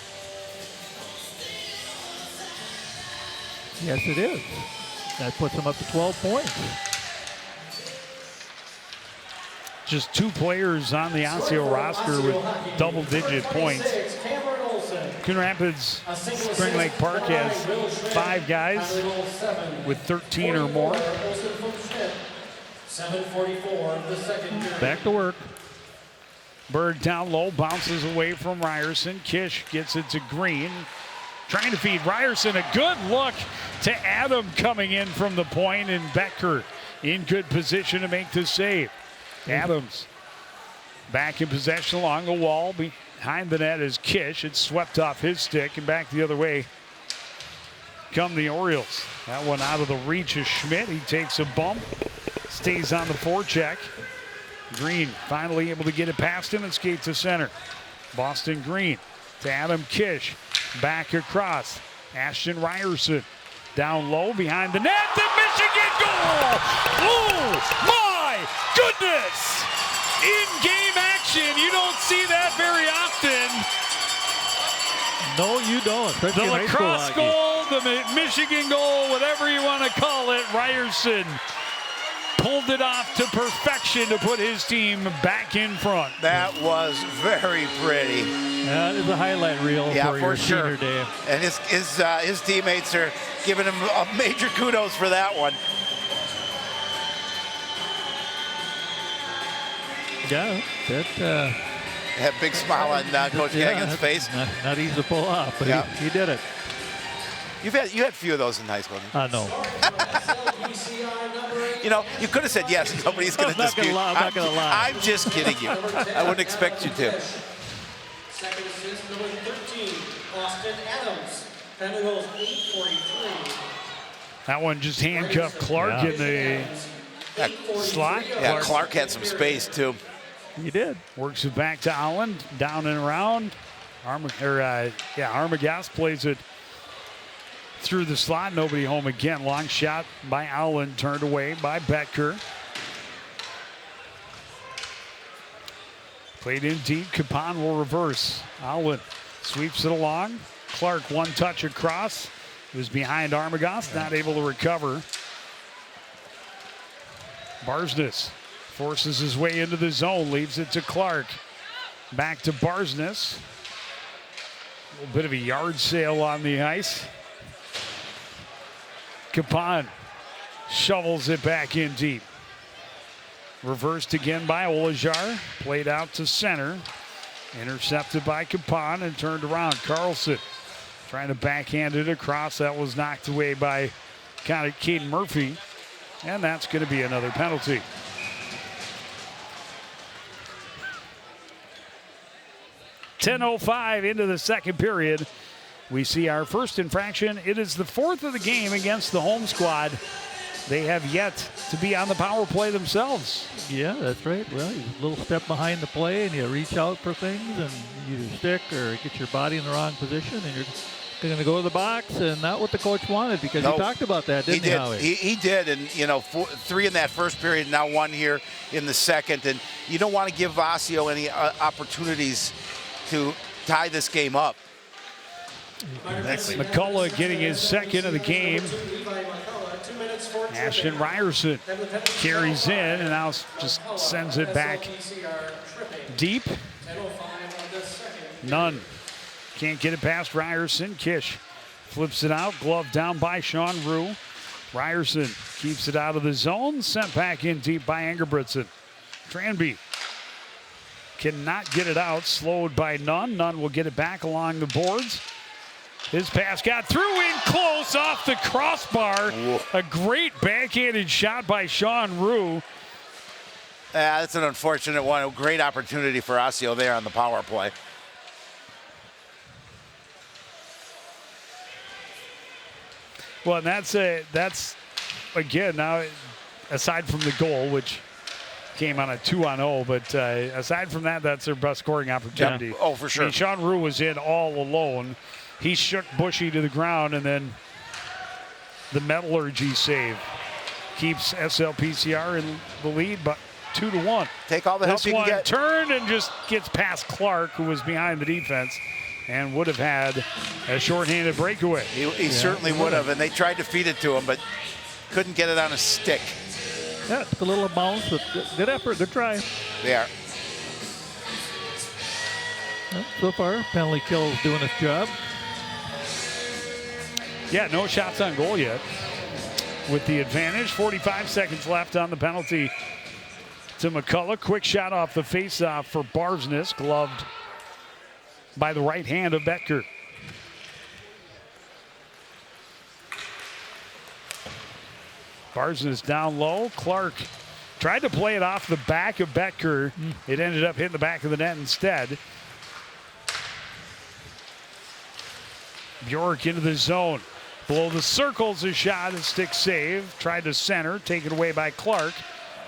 Yes, it is. That puts him up to 12 points. Just 2 players on the Osseo roster with double-digit points. Coon Rapids Spring Lake Park has 5 guys with 13 or more. 7:44 of the second period. Back to work. Berg down low, bounces away from Ryerson. Kish gets it to Green. Trying to feed Ryerson. A good look to Adam coming in from the point, and Betker in good position to make the save. Adams back in possession along the wall. Behind the net is Kish. It's swept off his stick and back the other way come the Orioles. That one out of the reach of Schmidt. He takes a bump, stays on the forecheck. Green finally able to get it past him and skate to center. Boston Green to Adam Kish. Back across. Ashton Ryerson down low behind the net. The Michigan goal! Oh my goodness! In-game action. You don't see that very often. No, you don't. The lacrosse goal, the Michigan goal, whatever you want to call it. Ryerson pulled it off to perfection to put his team back in front. That was very pretty. That is a highlight reel for your senior day. And his teammates are giving him a major kudos for that one. Yeah, That big smile on Coach Gagan's face. Not easy to pull off, but he did it. You had a few of those in high school. No. You know, you could have said yes. Nobody's going to dispute. I'm not going to lie. I'm just kidding you. I wouldn't expect you to. Second assist, number 13, Austin Adams. Penalty goals 8:43. That one just handcuffed Clark in the slot. Yeah, Clark had some space too. He did. Works it back to Allen, down and around. Armagas plays it through the slot. Nobody home again. Long shot by Allen, turned away by Betker. Played in deep. Capon will reverse. Allen sweeps it along. Clark one touch across. It was behind Armagas, not able to recover. Barsness forces his way into the zone, leaves it to Clark. Back to Barsness. A little bit of a yard sale on the ice. Capon shovels it back in deep. Reversed again by Olajar. Played out to center. Intercepted by Capon and turned around. Carlson trying to backhand it across. That was knocked away by Caden Murphy. And that's going to be another penalty. .10:05 into the second period. We see our first infraction. It is the fourth of the game against the home squad. They have yet to be on the power play themselves. Yeah, that's right. Well, you a little step behind the play and you reach out for things and you either stick or get your body in the wrong position and you're going to go to the box, and not what the coach wanted, because he talked about that, didn't he, Howie? He did, and three in that first period, now one here in the second, and you don't want to give Osseo any opportunities to tie this game up. McCullough getting his second of the game. Ashton Ryerson carries in and now just sends it back deep. None. Can't get it past Ryerson. Kish flips it out. Glove down by Sean Rue. Ryerson keeps it out of the zone. Sent back in deep by Engerbretson. Tranby cannot get it out. Slowed by Nunn. Nunn will get it back along the boards. His pass got through in close off the crossbar. Whoa. A great backhanded shot by Sean Rue. That's an unfortunate one. A great opportunity for Osseo there on the power play. Well, and that's again, now, aside from the goal, which came on a 2-on-0, but aside from that, that's their best scoring opportunity. Yeah. Oh, for sure. I mean, Sean Rue was in all alone. He shook Bushy to the ground, and then the Metallurgy save keeps SLPCR in the lead, but 2-1. Take all the help you can get. This one turned and just gets past Clark, who was behind the defense, and would have had a shorthanded breakaway. He certainly would have, and they tried to feed it to him, but couldn't get it on a stick. Yeah, took a little bounce, but good effort, good try. They are. Well, so far, penalty kill is doing its job. Yeah, no shots on goal yet. With the advantage, 45 seconds left on the penalty to McCullough. Quick shot off the faceoff for Barsness, gloved by the right hand of Betker. Barsness down low. Clark tried to play it off the back of Betker. It ended up hitting the back of the net instead. Bjork into the zone. Below the circles, a shot, a stick save. Tried to center, taken away by Clark,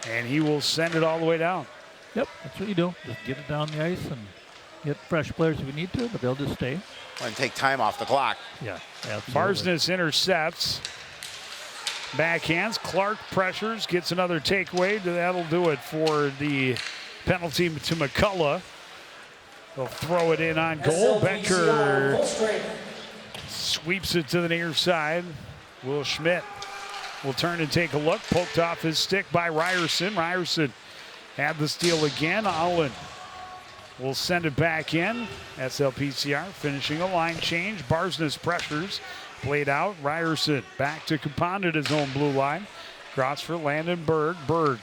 and he will send it all the way down. Yep, that's what you do. Just get it down the ice and get fresh players if we need to, but they'll just stay. And take time off the clock. Yeah, absolutely. Barsness intercepts. Backhands. Clark pressures, gets another takeaway. That'll do it for the penalty to McCullough. They'll throw it in on goal. Becker sweeps it to the near side. Will Schmidt will turn and take a look. Poked off his stick by Ryerson. Ryerson had the steal again. Allen will send it back in. SLPCR finishing a line change. Barsness pressures. Played out. Ryerson back to Capon at his own blue line. Cross for Landon Berg. Berg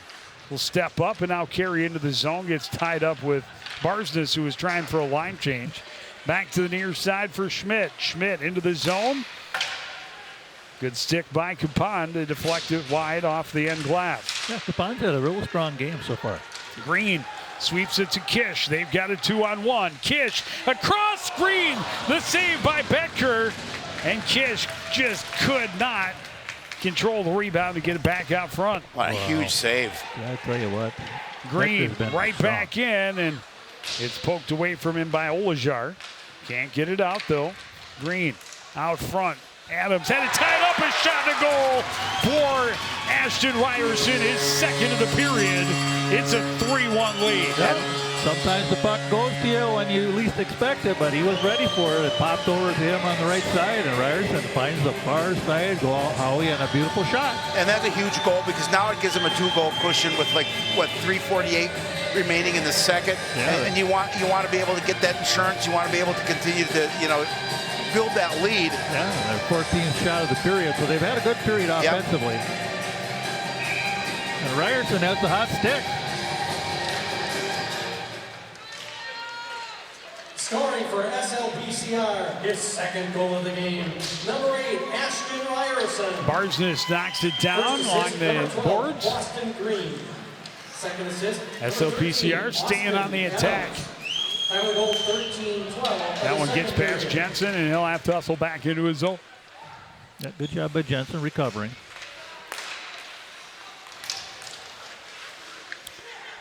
will step up and now carry into the zone. Gets tied up with Barsness, who was trying for a line change. Back to the near side for Schmidt. Schmidt into the zone. Good stick by Capon to deflect it wide off the end glass. Yeah, Capon's had a real strong game so far. Green sweeps it to Kish. They've got a 2-on-1. Kish across screen. The save by Becker. And Kish just could not control the rebound to get it back out front. What a huge save. Yeah, I tell you what. Green right back in, and it's poked away from him by Olajar. Can't get it out, though. Green out front. Adams had it tied up, a shot and a goal for Ashton Ryerson, his second of the period. It's a 3-1 lead. Yeah. Sometimes the puck goes to you when you least expect it, but he was ready for it. It popped over to him on the right side, and Ryerson finds the far side, go Howie, and a beautiful shot. And that's a huge goal because now it gives him a 2-goal cushion with 3:48 remaining in the second. Yeah. And you want to be able to get that insurance. You want to be able to continue to build that lead. Yeah, and their 14th shot of the period, so they've had a good period offensively. Yep. And Ryerson has the hot stick. Scoring for SLPCR, his second goal of the game. Number 8, Ashton Ryerson. Barsness knocks it down along the boards. Boston Green. Second assist. SLPCR staying on the attack. Final goal 13-12. That one gets past Jensen, and he'll have to hustle back into his zone. Yeah, good job by Jensen recovering.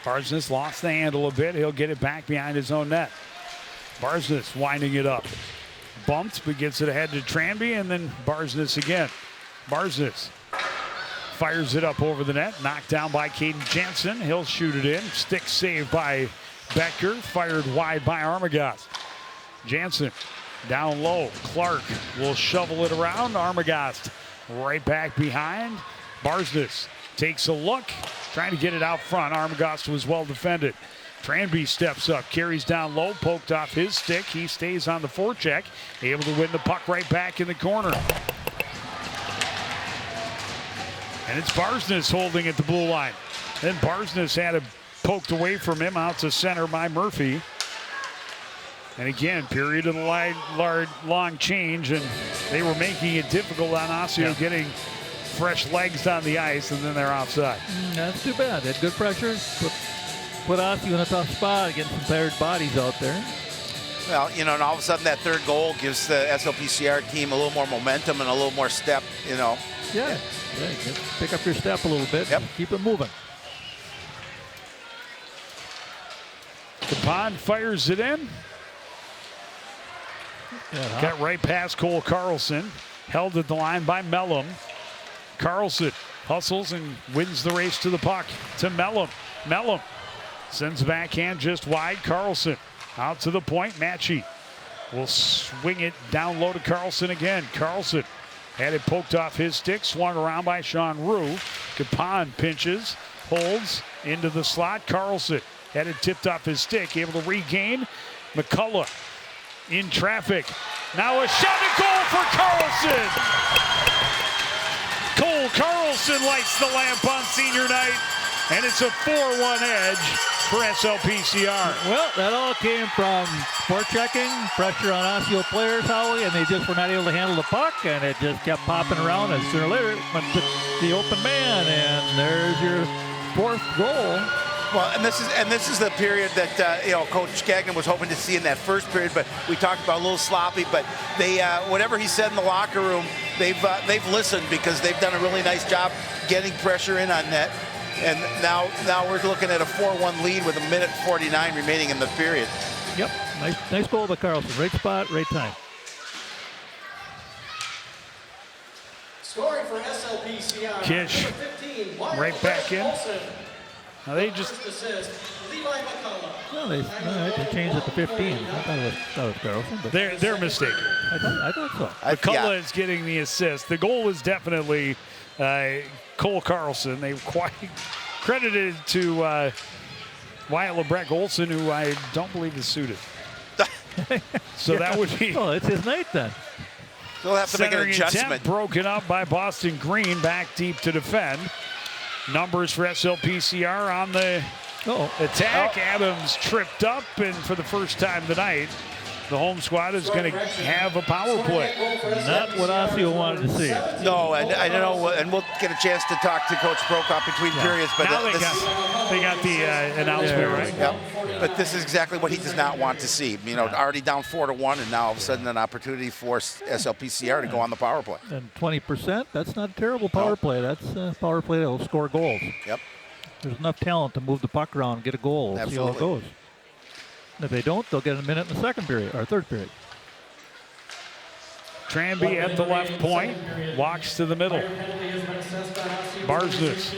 Barsness lost the handle a bit. He'll get it back behind his own net. Barsness winding it up. Bumped, but gets it ahead to Tranby, and then Barsness again. Barsness fires it up over the net. Knocked down by Caden Jansen. He'll shoot it in. Stick saved by Becker. Fired wide by Armagast. Jansen down low. Clark will shovel it around. Armagast right back behind. Barsness takes a look. Trying to get it out front. Armagast was well defended. Tranby steps up, carries down low, poked off his stick. He stays on the forecheck, able to win the puck right back in the corner. And it's Barsness holding at the blue line. Then Barsness had it poked away from him out to center by Murphy. And again, period of the long change, and they were making it difficult on Osseo getting fresh legs on the ice, and then they're offside. That's too bad. They had good pressure. Put Osseo in a tough spot against some tired bodies out there. Well, and all of a sudden that third goal gives the SLPCR team a little more momentum and a little more step, Yeah, pick up your step a little bit. Yep. Keep it moving. Capon fires it in. Got right past Cole Carlson. Held at the line by Mellum. Carlson hustles and wins the race to the puck to Mellum. Mellum sends backhand just wide. Carlson out to the point. Matchy will swing it down low to Carlson again. Carlson had it poked off his stick, swung around by Sean Rue. Capon pinches, holds into the slot. Carlson had it tipped off his stick, able to regain. McCullough in traffic. Now a shot and goal for Carlson. Cole Carlson lights the lamp on senior night, and it's a 4-1 edge for SLPCR. Well, that all came from forechecking, pressure on Osseo players, Howie, and they just were not able to handle the puck, and it just kept popping around, and sooner or later it went to the open man, and there's your fourth goal. Well, and this is the period that Coach Gagnon was hoping to see in that first period. But we talked about a little sloppy. But they, whatever he said in the locker room, they've listened because they've done a really nice job getting pressure in on net. And now we're looking at a 4-1 lead with 1:49 remaining in the period. Yep, nice goal by Carlson. Right spot, right time. Scoring for SLPCR. Kish number 15, right back in. Now they just First assist, Levi McCullough. Well, they changed it to 15. I thought it was Carlson, but their mistake. I thought so. McCullough is getting the assist. The goal was definitely Cole Carlson. They quite credited to Wyatt LeBrecq Olson, who I don't believe is suited. So that would be. Oh, it's his night then. They'll have to make an Centering adjustment. attempt broken up by Boston Green, back deep to defend. Numbers for SLPCR on the attack. Adams tripped up, and for the first time tonight, the home squad is going to have a power play. Not what Osseo wanted to see. No, and I don't know, and we'll get a chance to talk to Coach Prokop between periods. But Now they got the announcement, right? Yep. But this is exactly what he does not want to see. You know, already down 4-1, and now all of a sudden an opportunity for SLPCR to go on the power play. And 20%, that's not a terrible power play. That's a power play that will score goals. Yep. There's enough talent to move the puck around and get a goal. We'll see how it goes. If they don't, they'll get a minute in the second period, or third period. Tranby at the left point, walks to the middle. Barsness.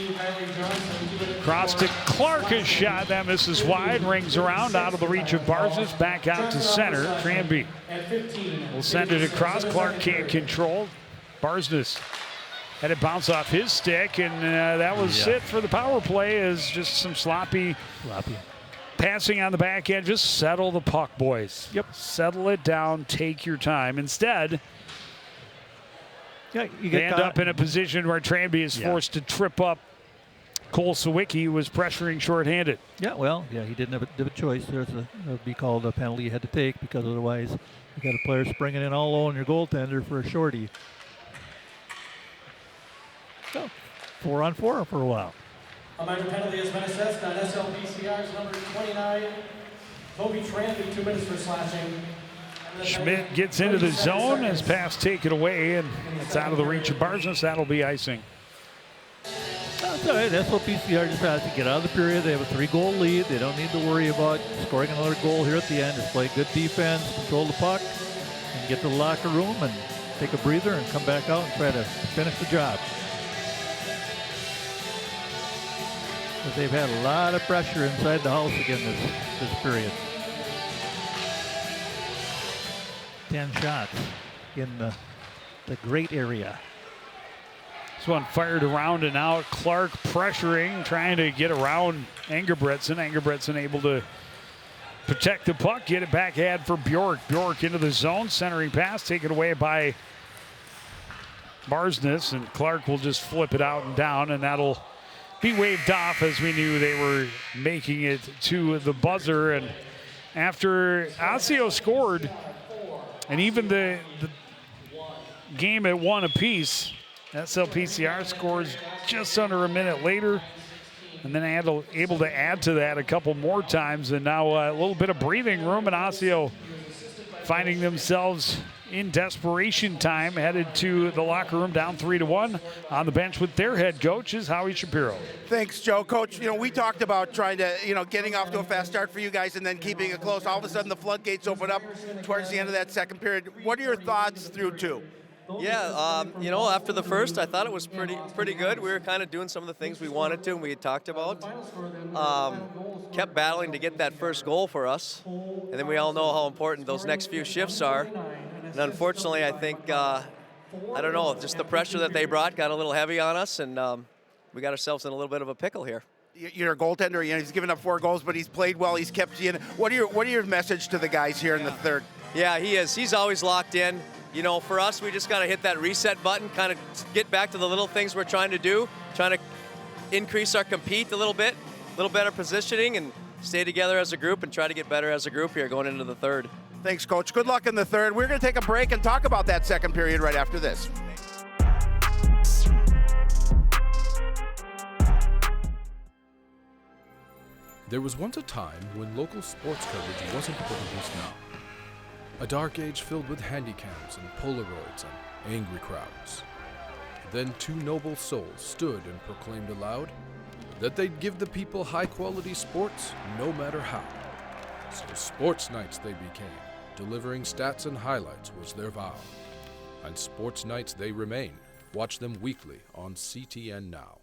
Cross to Clark, a shot that misses wide, rings around out of the reach of Barsness, back out to center. Tranby will send it across. Clark can't control. Barsness had it bounce off his stick, and that was it for the power play. Is just some sloppy passing on the back end. Just settle the puck, boys. Yep. Settle it down. Take your time. Instead, they end up in a position where Tranby is forced to trip up Cole Sawicki, who was pressuring shorthanded. He didn't have a choice. That would be called a penalty you had to take, because otherwise you got a player springing in all low on your goaltender for a shorty. So, 4-on-4 for a while. A minor penalty has been assessed on SLPCR's number 29, Toby Tranby, 2 minutes for slashing. Schmidt gets into the zone, his pass taken away, and it's out of the reach of Barsness. That'll be icing. That's all right. SLPCR just has to get out of the period. They have a 3-goal lead. They don't need to worry about scoring another goal here at the end. Just play good defense, control the puck, and get to the locker room and take a breather and come back out and try to finish the job. But they've had a lot of pressure inside the house again this period. 10 shots in the great area. This one fired around and out. Clark pressuring, trying to get around Engebretson. Engebretson able to protect the puck, get it backhand for Bjork. Bjork into the zone, centering pass, taken away by Barsness, and Clark will just flip it out and down, and that'll be waved off, as we knew they were making it to the buzzer. And after Osseo scored, and even the game at 1 apiece, SLPCR scores just under a minute later, and then able to add to that a couple more times, and now a little bit of breathing room, and Osseo finding themselves in desperation time, headed to the locker room down 3-1. On the bench with their head coach is Howie Shapiro. Thanks, Joe. Coach, we talked about trying to, getting off to a fast start for you guys and then keeping it close. All of a sudden the floodgates open up towards the end of that second period. What are your thoughts through 2? Yeah, after the first, I thought it was pretty good. We were kind of doing some of the things we wanted to and we had talked about. Kept battling to get that first goal for us. And then we all know how important those next few shifts are. And unfortunately, I think, just the pressure that they brought got a little heavy on us, and we got ourselves in a little bit of a pickle here. You're a goaltender. He's given up 4 goals, but he's played well. He's kept you in. What are your message to the guys here in the third? Yeah, he is. He's always locked in. For us, we just got to hit that reset button, kind of get back to the little things we're trying to do, trying to increase our compete a little bit, a little better positioning, and stay together as a group and try to get better as a group here going into the third. Thanks, Coach. Good luck in the third. We're going to take a break and talk about that second period right after this. There was once a time when local sports coverage wasn't what it is now. A dark age filled with handycams and Polaroids and angry crowds. Then two noble souls stood and proclaimed aloud that they'd give the people high-quality sports no matter how. So sports nights they became. Delivering stats and highlights was their vow. And sports nights they remain. Watch them weekly on CTN Now.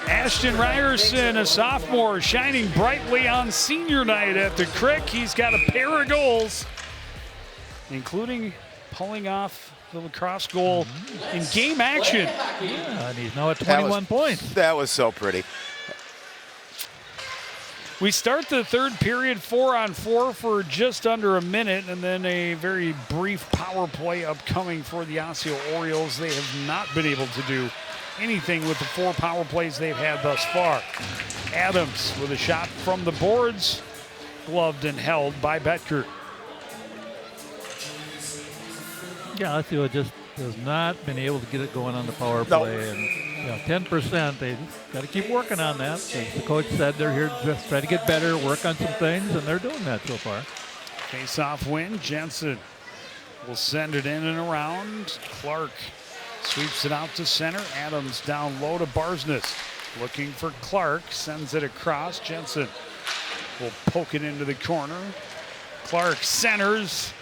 Ashton Ryerson, a sophomore, shining brightly on senior night at the Crick. He's got a pair of goals, including pulling off the lacrosse goal in game action. Yeah, and he's now at 21 points. That was so pretty. We start the third period 4-on-4 for just under a minute, and then a very brief power play upcoming for the Osseo Orioles. They have not been able to do anything with the 4 power plays they've had thus far. Adams with a shot from the boards, gloved and held by Betker. Yeah, Osseo just has not been able to get it going on the power play. And 10%, they got to keep working on that. As the coach said, they're here to just try to get better, work on some things, and they're doing that so far. Face-off win. Jensen will send it in and around. Clark sweeps it out to center. Adams down low to Barsness. Looking for Clark. Sends it across. Jensen will poke it into the corner. Clark centers.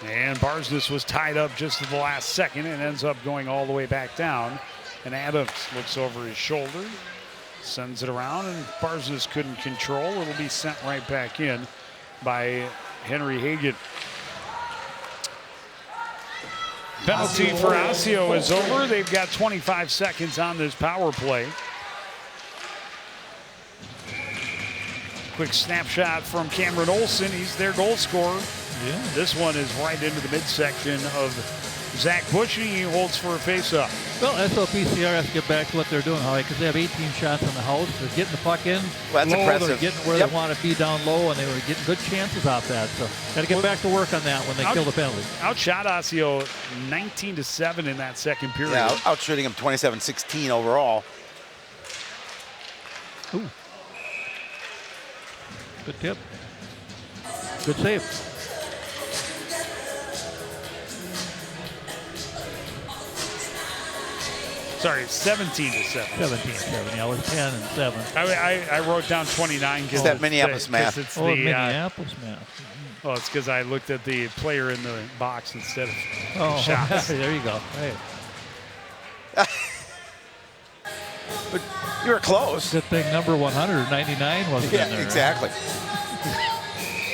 And Barsness was tied up just at the last second and ends up going all the way back down. And Adams looks over his shoulder, sends it around, and Barsness couldn't control. It'll be sent right back in by Henry Hagan. Penalty for Osseo is over. They've got 25 seconds on this power play. Quick snapshot from Cameron Olson. He's their goal scorer. Yeah. This one is right into the midsection of Zach Bushy. He holds for a faceoff. Well, SLPCR has to get back to what they're doing, Holly, because they have 18 shots on the house. They're getting the puck in. Well, that's low. impressive. They're getting where they want to be down low, and they were getting good chances off that. So got to get back to work on that when they kill the penalty. Outshot Osseo 19-7 in that second period. Yeah, outshooting him 27-16 overall. Ooh. Good tip. Good save. Sorry, 17-7. 17-7. Yeah, it was 10-7. I wrote down 29 because that Minneapolis math. It's Minneapolis math. Well, it's because I looked at the player in the box instead of shots. There you go. Right. But you were close. Good thing number 199 wasn't in there. Exactly.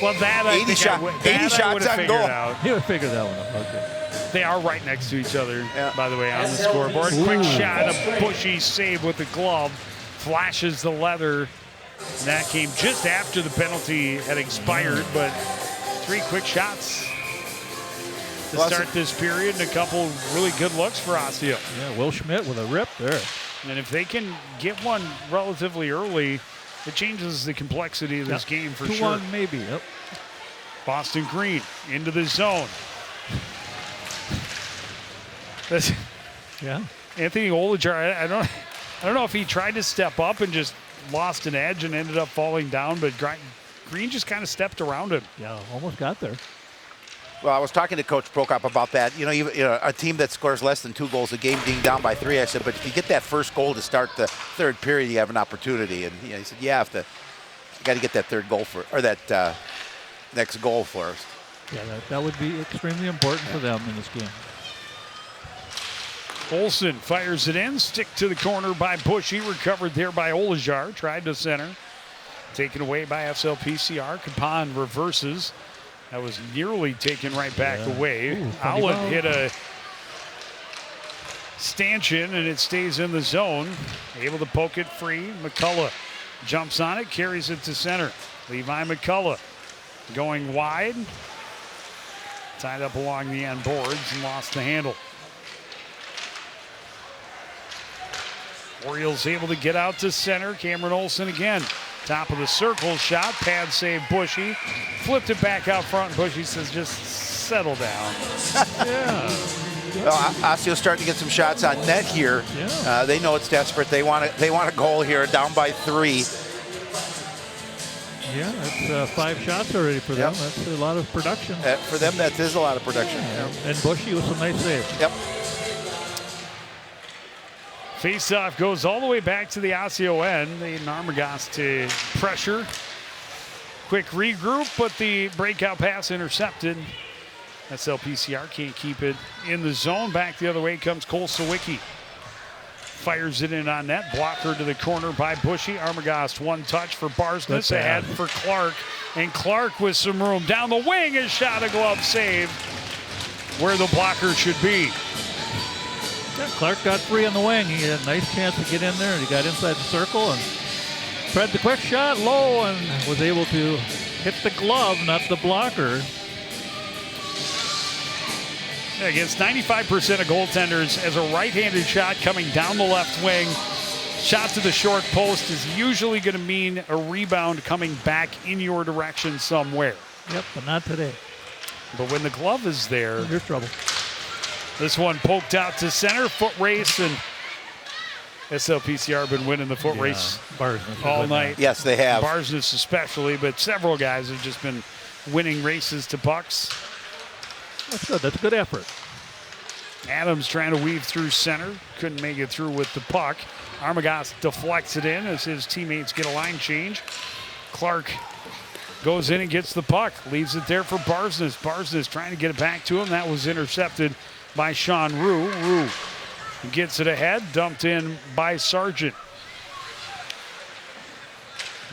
Well, that 80 shots on goal. He would figure that one out. Okay. They are right next to each other, by the way, on the scoreboard. Ooh. Quick shot, a Bushy save with the glove, flashes the leather. And that came just after the penalty had expired, but 3 quick shots to start this period and a couple really good looks for Osseo. Yeah, Will Schmidt with a rip there. And if they can get one relatively early, it changes the complexity of this game for sure. 2-1 maybe. Yep. Boston Green into the zone. Yeah. Anthony Olajar, I don't know if he tried to step up and just lost an edge and ended up falling down, but Green just kind of stepped around him. Yeah, almost got there. Well, I was talking to Coach Prokop about that. You know, a team that scores less than 2 goals a game being down by 3, I said, but if you get that first goal to start the third period, you have an opportunity. And he said, yeah, you got to get that third goal that next goal first. Yeah, that would be extremely important for them in this game. Olsen fires it in, stick to the corner by Bushy, recovered there by Olajar, tried to center, taken away by SLPCR. Capon reverses. That was nearly taken right back away. Allen hit a stanchion and it stays in the zone. Able to poke it free. McCullough jumps on it, carries it to center. Levi McCullough going wide. Tied up along the end boards and lost the handle. Orioles able to get out to center. Cameron Olsen again. Top of the circle shot. Pad save Bushy. Flipped it back out front. And Bushy says, just settle down. Yeah. Well, Osseo's starting to get some shots on net here. Yeah. They know it's desperate. They want a goal here, down by 3. Yeah, that's 5 shots already for them. Yep. That's a lot of production. For them, that is a lot of production. And Bushy with some nice saves. Yep. Faceoff goes all the way back to the Osseo end. The Narmagast to pressure. Quick regroup, but the breakout pass intercepted. SLPCR can't keep it in the zone. Back the other way comes Cole Sawicki. Fires it in on net. Blocker to the corner by Bushy. Armagast one touch for Barsness. Ahead for Clark. And Clark with some room. Down the wing, a shot, a glove save where the blocker should be. Yeah, Clark got free on the wing. He had a nice chance to get in there, and he got inside the circle and tried the quick shot low and was able to hit the glove, not the blocker. Against 95% of goaltenders, as a right-handed shot coming down the left wing, shot to the short post is usually going to mean a rebound coming back in your direction somewhere. Yep, but not today. But when the glove is there, there's trouble. This one poked out to center, foot race, and SLPCR been winning the foot race all night. Yes, they have. Barsness especially, but several guys have just been winning races to pucks. That's good. That's a good effort. Adams trying to weave through center. Couldn't make it through with the puck. Armagast deflects it in as his teammates get a line change. Clark goes in and gets the puck. Leaves it there for Barsness. Barsness trying to get it back to him. That was intercepted by Sean Rue. Rue gets it ahead. Dumped in by Sargent.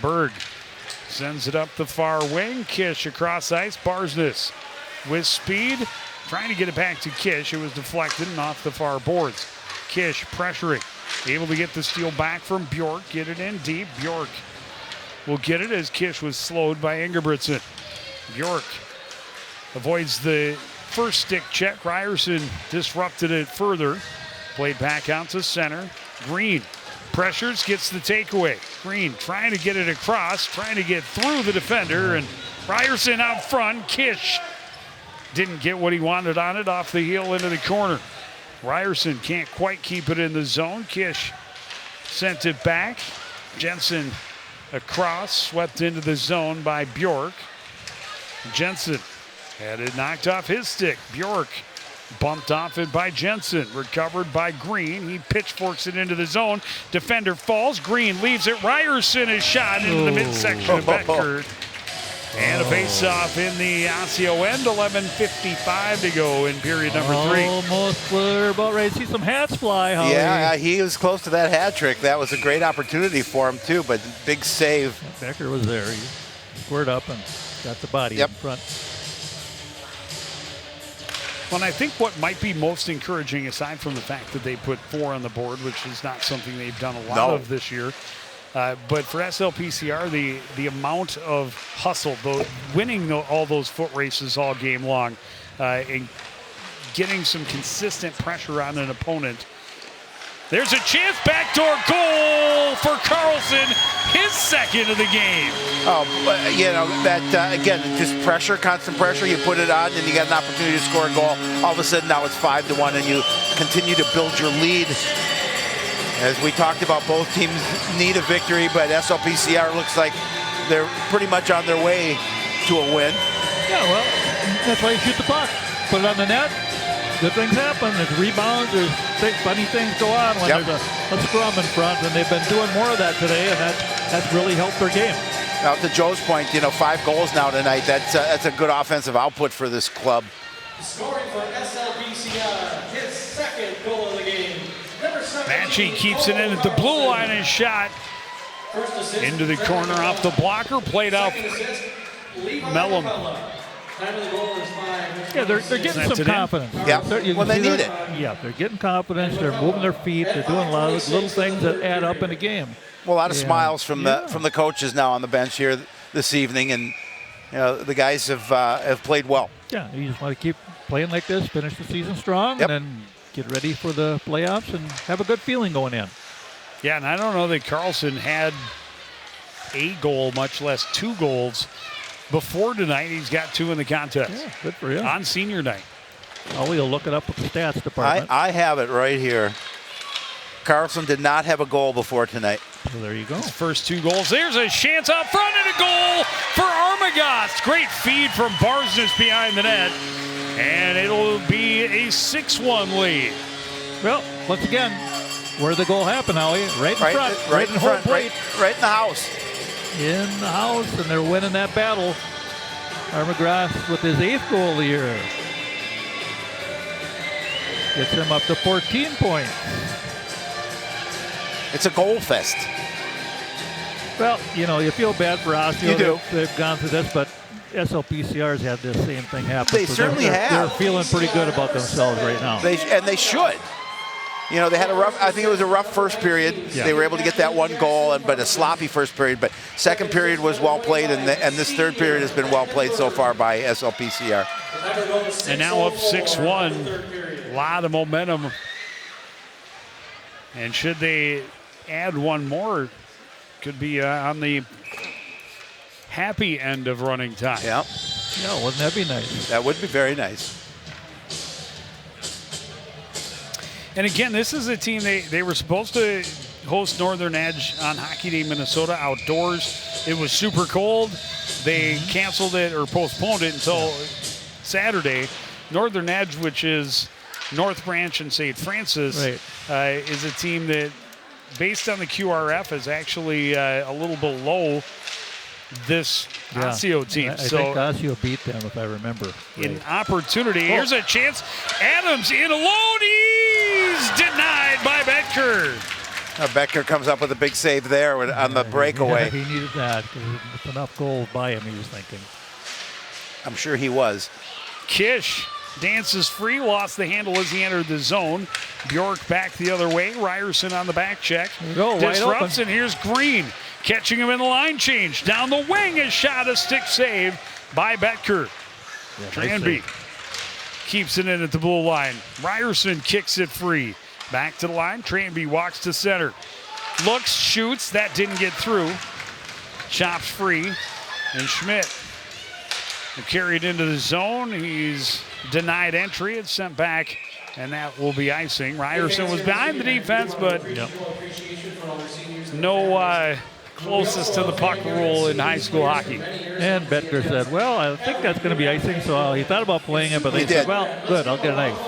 Berg sends it up the far wing. Kish across ice. Barsness with speed, trying to get it back to Kish. It was deflected and off the far boards. Kish pressuring, able to get the steal back from Bjork, get it in deep. Bjork will get it as Kish was slowed by Ingebrigtsen. Bjork avoids the first stick check. Ryerson disrupted it further. Played back out to center. Green pressures, gets the takeaway. Green trying to get it across, trying to get through the defender, and Ryerson out front. Kish didn't get what he wanted on it, off the heel into the corner. Ryerson can't quite keep it in the zone. Kish sent it back. Jensen across, swept into the zone by Bjork. Jensen had it knocked off his stick. Bjork bumped off it by Jensen. Recovered by Green. He pitchforks it into the zone. Defender falls. Green leaves it. Ryerson is shot into the midsection of Beckert. And a face-off in the Osseo end. 11:55 to go in period number 3. Almost we're about ready to see some hats fly, Holly. Yeah, he was close to that hat trick. That was a great opportunity for him, too, but big save. Becker was there. He squared up and got the body in front. Well, I think what might be most encouraging, aside from the fact that they put 4 on the board, which is not something they've done a lot of this year, but for SLPCR, the amount of hustle, winning all those foot races all game long, and getting some consistent pressure on an opponent. There's a chance, backdoor goal for Carlson, his second of the game. Oh, you know, that, again, just pressure, constant pressure. You put it on and you got an opportunity to score a goal. All of a sudden now it's 5-1 and you continue to build your lead. As we talked about, both teams need a victory, but SLPCR looks like they're pretty much on their way to a win. Yeah, well, that's why you shoot the puck. Put it on the net. Good things happen. There's rebounds. There's funny things go on when there's a scrum in front, and they've been doing more of that today, and that's really helped their game. Now, to Joe's point, you know, 5 goals now tonight. That's a good offensive output for this club. Scoring for SLPCR, his second goal of the game. Matchy keeps it in at the blue line and shot into the corner off the blocker. Played out Mellum. Yeah, they're getting some confidence. Yeah, well, they need it. Yeah, they're getting confidence. They're moving their feet. They're doing a lot of little things that add up in a game. Well, a lot of smiles from the coaches now on the bench here this evening, and you know the guys have played well. Yeah, you just want to keep playing like this, finish the season strong, and then get ready for the playoffs and have a good feeling going in. Yeah, and I don't know that Carlson had a goal, much less 2 goals before tonight. He's got 2 in the contest. Yeah, good for him. On senior night. Oh, we'll look it up with the stats department. I have it right here. Carlson did not have a goal before tonight. So there you go. First 2 goals. There's a chance out front and a goal for Armagast. Great feed from Barsness behind the net. And it'll be a 6-1 lead. Well, once again, where did the goal happen, Howie? Right in front. Right in home front. plate. Right in the house. In the house, and they're winning that battle. Armagast with his 8th goal of the year. Gets him up to 14 points. It's a goal fest. Well, you know, you feel bad for Osseo. You do. They've gone through this, but SLPCR's had this same thing happen. They certainly have. They're feeling pretty good about themselves right now. They should. You know, they had a rough, I think it was a rough first period. Yeah. They were able to get that 1 goal, but a sloppy first period. But second period was well played, and this third period has been well played so far by SLPCR. And now up 6-1. A lot of momentum. And should they add 1 more, could be on the happy end of running time. Yeah. Yeah, wouldn't that be nice? That would be very nice. And again, this is a team, they were supposed to host Northern Edge on Hockey Day Minnesota outdoors. It was super cold. They canceled it or postponed it until Saturday. Northern Edge, which is North Branch and St. Francis, is a team that, based on the QRF, is actually a little below this Osseo team. I think Osseo beat them, if I remember. An opportunity. Here's a chance. Adams in alone. He's denied by Betker. Becker comes up with a big save there on the breakaway. Yeah, he needed that because with enough goals by him, he was thinking. I'm sure he was. Kish dances free, lost the handle as he entered the zone. Bjork back the other way. Ryerson on the back check. Disrupts, and here's Green catching him in the line change. Down the wing, a shot, a stick save by Betker. Tranby keeps it in at the blue line. Ryerson kicks it free. Back to the line. Tranby walks to center. Looks, shoots. That didn't get through. Chops free. And Schmidt carried into the zone. He's denied entry. It's sent back, and that will be icing. Ryerson was behind the defense, but no closest to the puck rule in high school hockey. And Betker said, well, I think that's going to be icing, so he thought about playing it, but they said, well, good, I'll get an ice.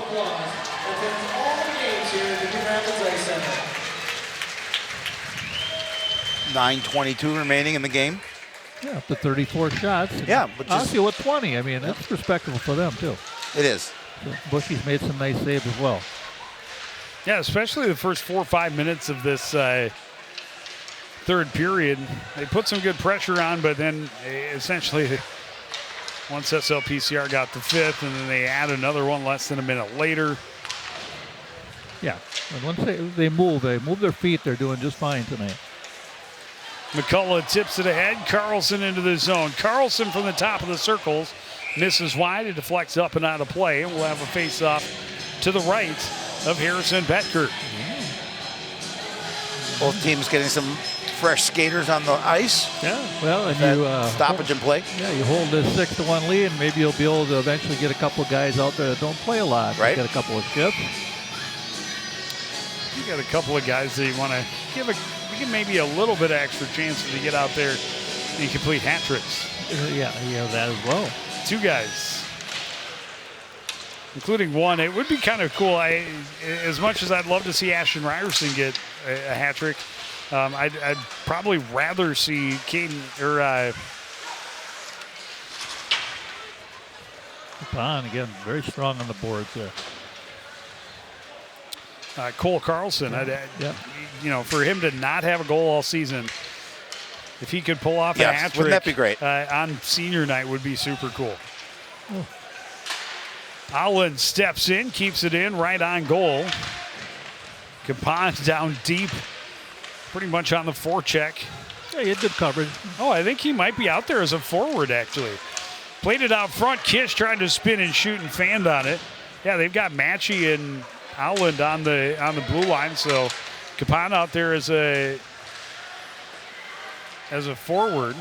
9:22 remaining in the game. Yeah, up to 34 shots. Yeah, but Osseo with 20. I mean, that's respectable for them, too. It is. So Bushy's made some nice saves as well. Yeah, especially the first 4 or 5 minutes of this third period. They put some good pressure on, but then essentially once SLPCR got the 5th, and then they add another one less than a minute later. Yeah, and once they move their feet, they're doing just fine tonight. McCullough tips it ahead. Carlson into the zone. Carlson from the top of the circles misses wide. It deflects up and out of play. And we'll have a face-off to the right of Harrison Betker. Both teams getting some fresh skaters on the ice. Yeah, well, and you stoppage and play. Yeah, you hold this 6-1 lead, and maybe you'll be able to eventually get a couple of guys out there that don't play a lot. Right. Get a couple of shifts. You got a couple of guys that you want to give maybe a little bit of extra chances to get out there and complete hat tricks. Yeah, you have that as well. 2 guys, including one. It would be kind of cool. As much as I'd love to see Ashton Ryerson get a hat trick, I'd probably rather see Caden or Pond again, very strong on the boards there. Cole Carlson. You know, for him to not have a goal all season, if he could pull off a hat trick, wouldn't that be great? On senior night, would be super cool. Allen steps in, keeps it in, right on goal. Capon down deep, pretty much on the forecheck. Yeah, he had good coverage. Oh, I think he might be out there as a forward, actually. Played it out front. Kish tried to spin and shoot and fanned on it. Yeah, they've got Matchy and Howland on the blue line, so Capon out there as a forward.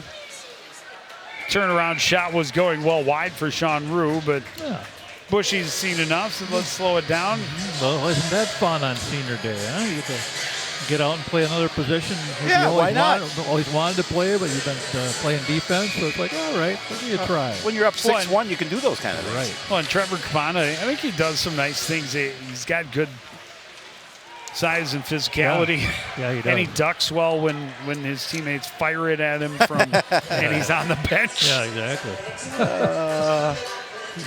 Turnaround shot was going well wide for Sean Rue, but Bushy's seen enough, so let's slow it down. Well, isn't that fun on senior day, huh? You get to Get out and play another position. Yeah, why not? Always wanted to play, but you've been playing defense, so it's like, all right, let me try. When you're up 6-1, you can do those kind of things. Right. Well, and Trevor Cabana, I think he does some nice things. He's got good size and physicality. Yeah, he does. And he ducks well when his teammates fire it at him from, and he's on the bench. Yeah, exactly.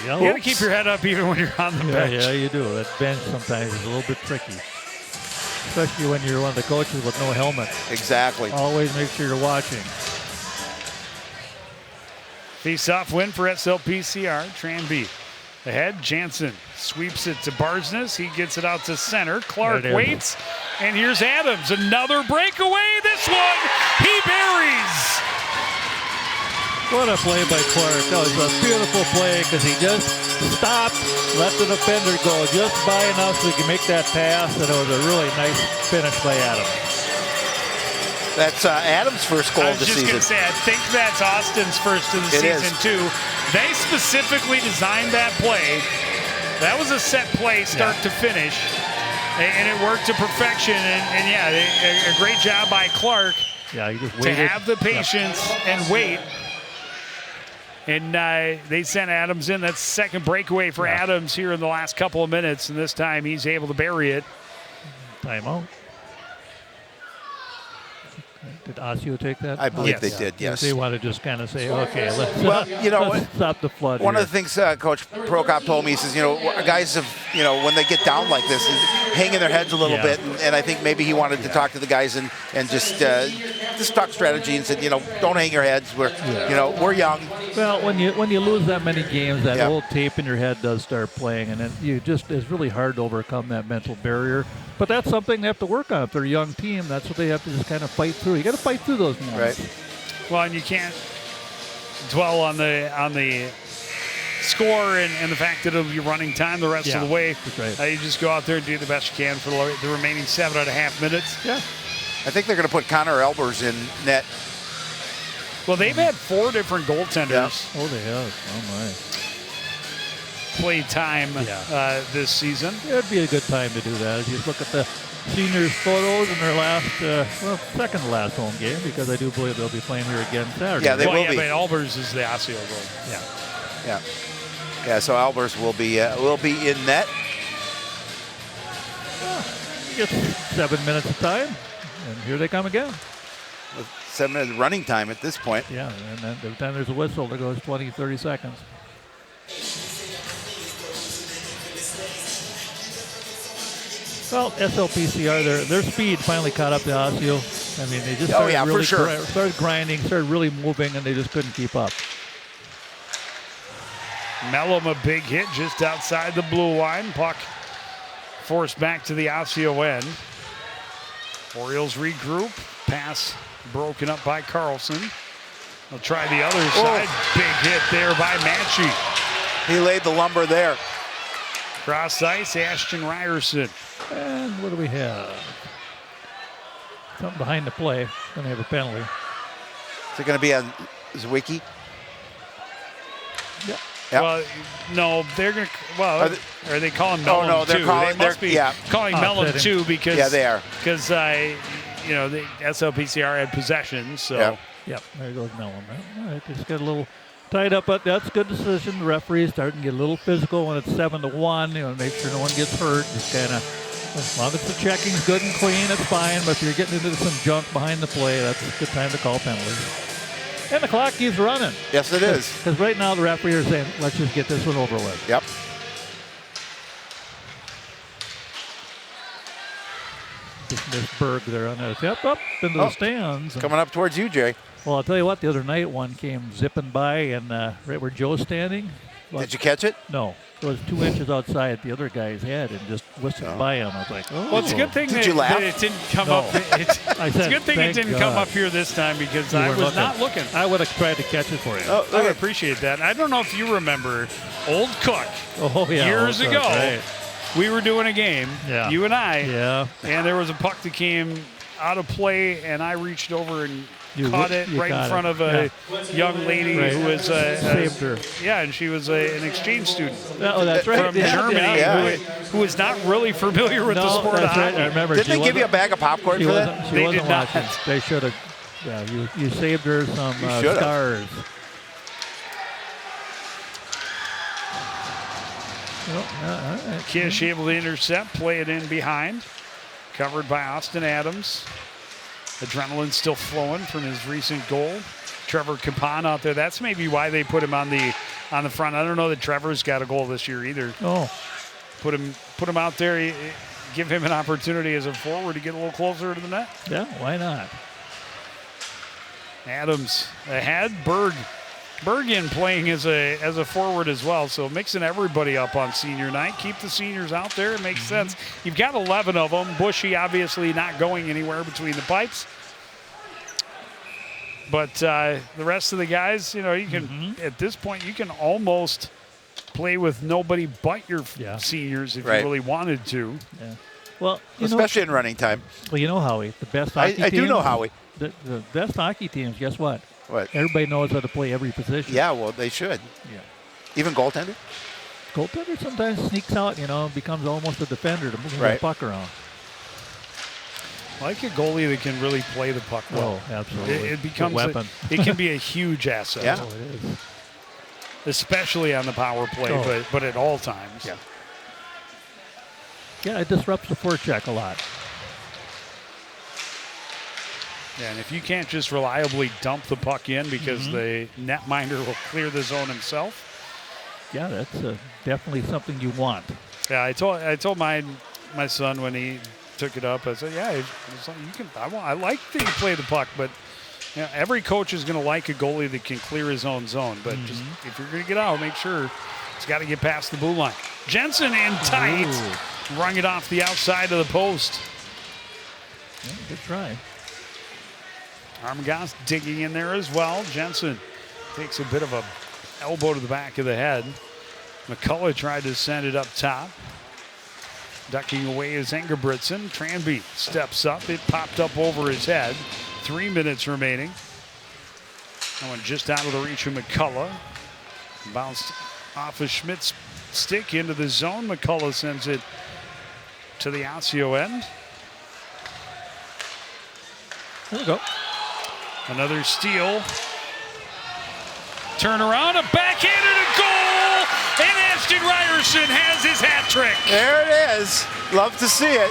You got to keep your head up even when you're on the bench. Yeah, you do. That bench sometimes is a little bit tricky, especially when you're one of the coaches with no helmet. Exactly. Always make sure you're watching. Face-off win for SLPCR. Tranby ahead. Jansen sweeps it to Barsness. He gets it out to center. Clark waits. And here's Adams. Another breakaway. This one, he buries. What a play by Clark. That was a beautiful play because he just stopped, let the defender go just by enough so he can make that pass, and it was a really nice finish by Adams. That's Adams' first goal of the season. I was just going to say, I think that's Austin's first of the season, too. They specifically designed that play. That was a set play, start to finish, and it worked to perfection. And yeah, a great job by Clark. Yeah, he just waited. To have the patience and wait. And they sent Adams in. That's second breakaway for Adams here in the last couple of minutes, and this time he's able to bury it. Timeout. Did Osseo take that? I believe they did, yes. They want to just kind of say, okay, let's stop the flood. One of the things Coach Prokop told me, he says, guys have, when they get down like this, hanging their heads a little bit, and I think maybe he wanted to talk to the guys and just talk strategy and said, don't hang your heads. We're young. Well, when you lose that many games, that old tape in your head does start playing, and it's really hard to overcome that mental barrier. But that's something they have to work on. If they're a young team, that's what they have to just kind of fight through. You got to fight through those moments. Right. Well, and you can't dwell on the score and the fact that it'll be running time the rest of the way. That's right. You just go out there and do the best you can for the remaining 7.5 minutes. Yeah. I think they're going to put Connor Elbers in net. Well, they've had 4 different goaltenders. Yeah. Oh, they have. Oh, my. Play time this season. It would be a good time to do that. As you look at the seniors' photos in their last, second to last home game, because I do believe they'll be playing here again Saturday. Yeah, they will be. But Albers is the Osseo goal. Yeah. So Albers will be in net. Get 7 minutes of time, and here they come again. With 7 minutes running time at this point. Yeah, and then every time there's a whistle, there goes 20, 30 seconds. Well, SLPCR, their speed finally caught up to Osseo. I mean, they just started grinding, started really moving, and they just couldn't keep up. Mellum a big hit just outside the blue line. Puck forced back to the Osseo end. Orioles regroup. Pass broken up by Carlson. They'll try the other side. Big hit there by Matchy. He laid the lumber there. Cross ice, Ashton Ryerson. And what do we have? Something behind the play. Going to have a penalty. Is it going to be on Zwicky? Yeah. Yep. Well, no, they're going to. Well, are they calling Mellum no, they're too? calling. They must be calling Mellum too because they are. Because the SLPCR had possession. So yep. There goes Mellum. All right, just got a little tied up, but that's a good decision. The referee's starting to get a little physical when it's 7-1. Make sure no one gets hurt. Just kind of, as long as the checking's good and clean, it's fine. But if you're getting into some junk behind the play, that's a good time to call penalties. And the clock keeps running. Yes, it is. Because right now the referee is saying, let's just get this one over with. Yep. This Berg there on that. Yep, up into the stands. Coming up towards you, Jay. Well, I'll tell you what, the other night one came zipping by and right where Joe's standing. Did you catch it? No. It was 2 inches outside the other guy's head and just whistled by him. I was like, oh. Well, it's a good thing that it didn't come up. It's a good thing it didn't come up here this time because I was not looking. I would have tried to catch it for you. Oh, I would appreciate that. I don't know if you remember Old Cook years ago. Right. We were doing a game, you and I, and there was a puck that came out of play, and I reached over and caught it right in front of a young lady who was saved her. Yeah, and she was an exchange student. Oh, that's right. From Germany, who was not really familiar with the sport. That's right. I remember. Did they give you a bag of popcorn for that? She wasn't watching. They should have. Yeah, you saved her some scars. Kish able to intercept, play it in behind. Covered by Austin Adams. Adrenaline still flowing from his recent goal. Trevor Capon out there. That's maybe why they put him on the front. I don't know that Trevor's got a goal this year either. Oh, put him out there. Give him an opportunity as a forward to get a little closer to the net. Yeah, why not? Adams ahead. Bergen playing as a forward as well, so mixing everybody up on senior night. Keep the seniors out there. It makes sense. You've got 11 of them. Bushy obviously not going anywhere between the pipes. But the rest of the guys, you can at this point you can almost play with nobody but your seniors if you really wanted to. Yeah. Well, especially in running time. Well, you know, Howie, the best hockey teams. I do know Howie. The best hockey teams, guess what? What? Everybody knows how to play every position. Yeah, well, they should. Yeah. Even goaltender? Goaltender sometimes sneaks out, becomes almost a defender to move the puck around. I like a goalie that can really play the puck well. Oh, absolutely. It becomes a weapon. It can be a huge asset. Yeah. Oh, it is. Especially on the power play, but at all times. Yeah. Yeah, it disrupts the forecheck a lot. Yeah, and if you can't just reliably dump the puck in because the netminder will clear the zone himself. Yeah, that's definitely something you want. Yeah, I told my son when he took it up, I said, yeah, I like that you play the puck, but every coach is going to like a goalie that can clear his own zone. But just if you're going to get out, make sure it's got to get past the blue line. Jensen in tight, rung it off the outside of the post. Yeah, good try. Armagast digging in there as well. Jensen takes a bit of a elbow to the back of the head. McCullough tried to send it up top. Ducking away is Engebretson. Tranby steps up. It popped up over his head. 3 minutes remaining. That one just out of the reach of McCullough. Bounced off of Schmidt's stick into the zone. McCullough sends it to the Osseo end. There we go. Another steal. Turn around, a backhand and a goal! And Ashton Ryerson has his hat trick. There it is. Love to see it.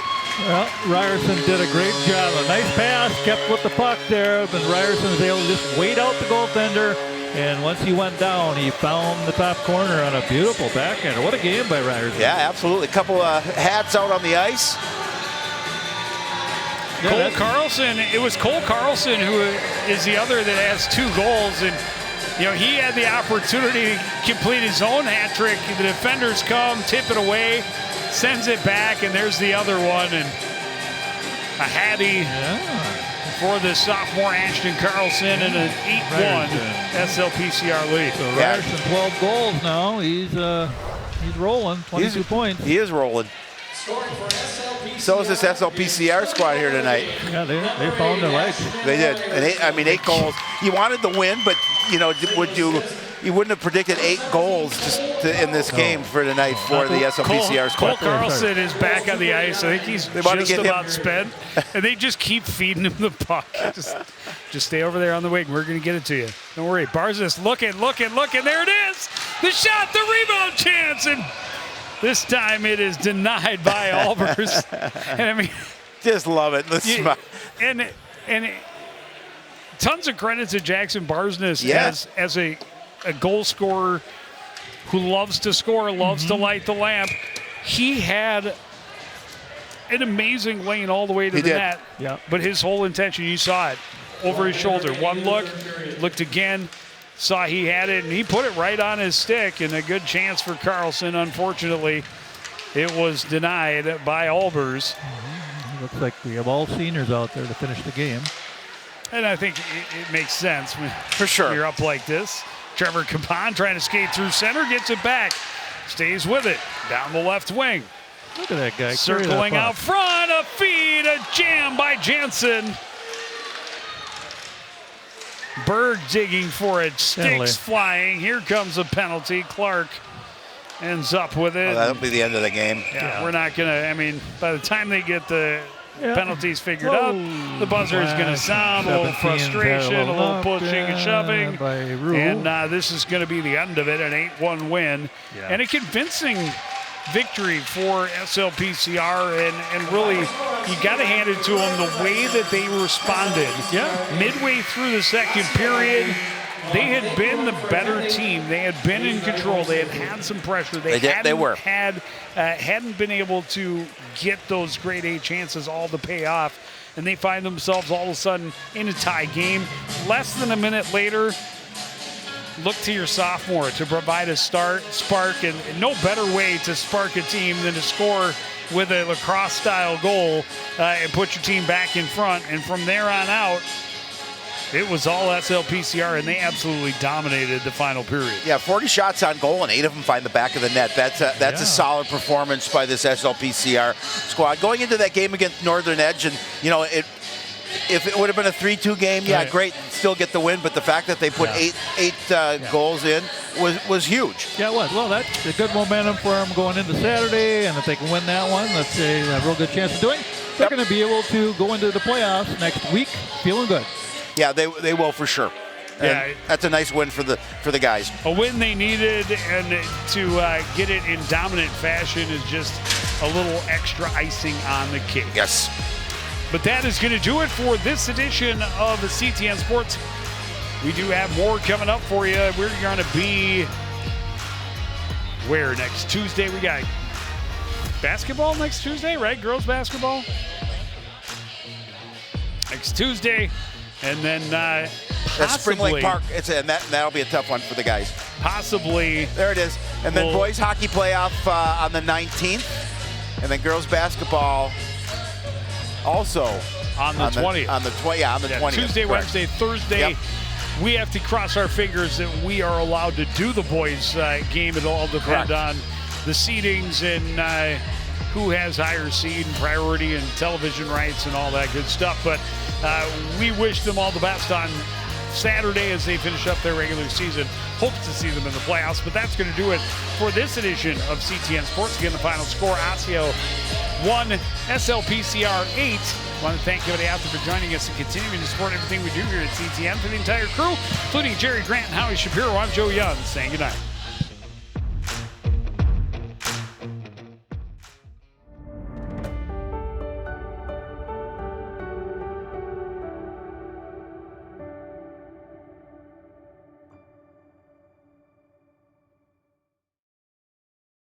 Well, Ryerson did a great job. A nice pass, kept with the puck there, but Ryerson was able to just wait out the goaltender. And once he went down, he found the top corner on a beautiful backhander. What a game by Ryerson. Yeah, absolutely. A couple of hats out on the ice. Cole Carlson, it was Cole Carlson who is the other that has 2 goals, and he had the opportunity to complete his own hat trick. The defenders come, tip it away, sends it back, and there's the other one, and a hattie for the sophomore Ashton Carlson and an 8-1 SLPCR lead. So Ryerson 12 goals now. He's rolling, 22 points. He is rolling. So is this SLPCR squad here tonight. Yeah, they found their legs. They did. And 8 goals. You wanted the win, but you wouldn't have predicted 8 goals just in this game for tonight for the SLPCR squad. Cole Carlson is back on the ice. I think he's just about spent, and they just keep feeding him the puck. Just stay over there on the wing. We're going to get it to you. Don't worry. Barzis looking. There it is. The shot, the rebound chance, and this time it is denied by Albers. And just love it. And tons of credit to Jackson Barsness as a goal scorer who loves to score, loves to light the lamp. He had an amazing lane all the way to the net. Yeah. But his whole intention, you saw it over his shoulder. One look, looked again, saw he had it, and he put it right on his stick, and a good chance for Carlson. Unfortunately, it was denied by Albers. Looks like we have all seniors out there to finish the game. And I think it makes sense. For sure. You're up like this. Trevor Capon trying to skate through center, gets it back. Stays with it. Down the left wing. Look at that guy. Circling out front, a feed, a jam by Jansen. Berg digging for it. Sticks Penalty. flying. Here comes a penalty. Clark ends up with it. Oh, that'll be the end of the game. Yeah, we're not going to, I mean, by the time they get the penalties figured out, the buzzer is going to sound, a little frustration, a little pushing and shoving. And this is going to be the end of it, an 8-1 win. And a convincing victory for SLPCR. And really, you got to hand it to them the way that they responded. Midway through the second period, they had been the better team. They had been in control. They had some pressure. They hadn't been able to get those grade A chances all to pay off. And they find themselves all of a sudden in a tie game. Less than a minute later, look to your sophomore to provide a spark. And no better way to spark a team than to score with a lacrosse-style goal and put your team back in front. And from there on out, it was all SLPCR, and they absolutely dominated the final period. Yeah, 40 shots on goal, and 8 of them find the back of the net. That's a solid performance by this SLPCR squad. Going into that game against Northern Edge, and, you know, if it would have been a 3-2 game, great, still get the win. But the fact that they put eight goals in was huge. Yeah, it was. Well, that's a good momentum for them going into Saturday, and if they can win that one, that's a real good chance of doing. They're going to be able to go into the playoffs next week feeling good. Yeah, they will for sure. And that's a nice win for the guys. A win they needed, and to get it in dominant fashion is just a little extra icing on the cake. Yes. But that is going to do it for this edition of the CTN Sports. We do have more coming up for you. We're going to be where next Tuesday? We got basketball next Tuesday, right? Girls basketball next Tuesday. And then That's Spring Lake Park. That'll be a tough one for the guys. Possibly. There it is. And then boys hockey playoff on the 19th. And then girls basketball also on the 20th. On the 20th. Tuesday, correct. Wednesday, Thursday. Yep. We have to cross our fingers that we are allowed to do the boys game. It'll all depend on the seedings and who has higher seed and priority and television rights and all that good stuff. But we wish them all the best on Saturday as they finish up their regular season. Hope to see them in the playoffs. But that's going to do it for this edition of CTN Sports. Again, the final score, Osseo 1, SLPCR 8. I want to thank everybody out there for joining us and continuing to support everything we do here at CTN. For the entire crew, including Jerry Grant and Howie Shapiro, I'm Joe Young saying goodnight.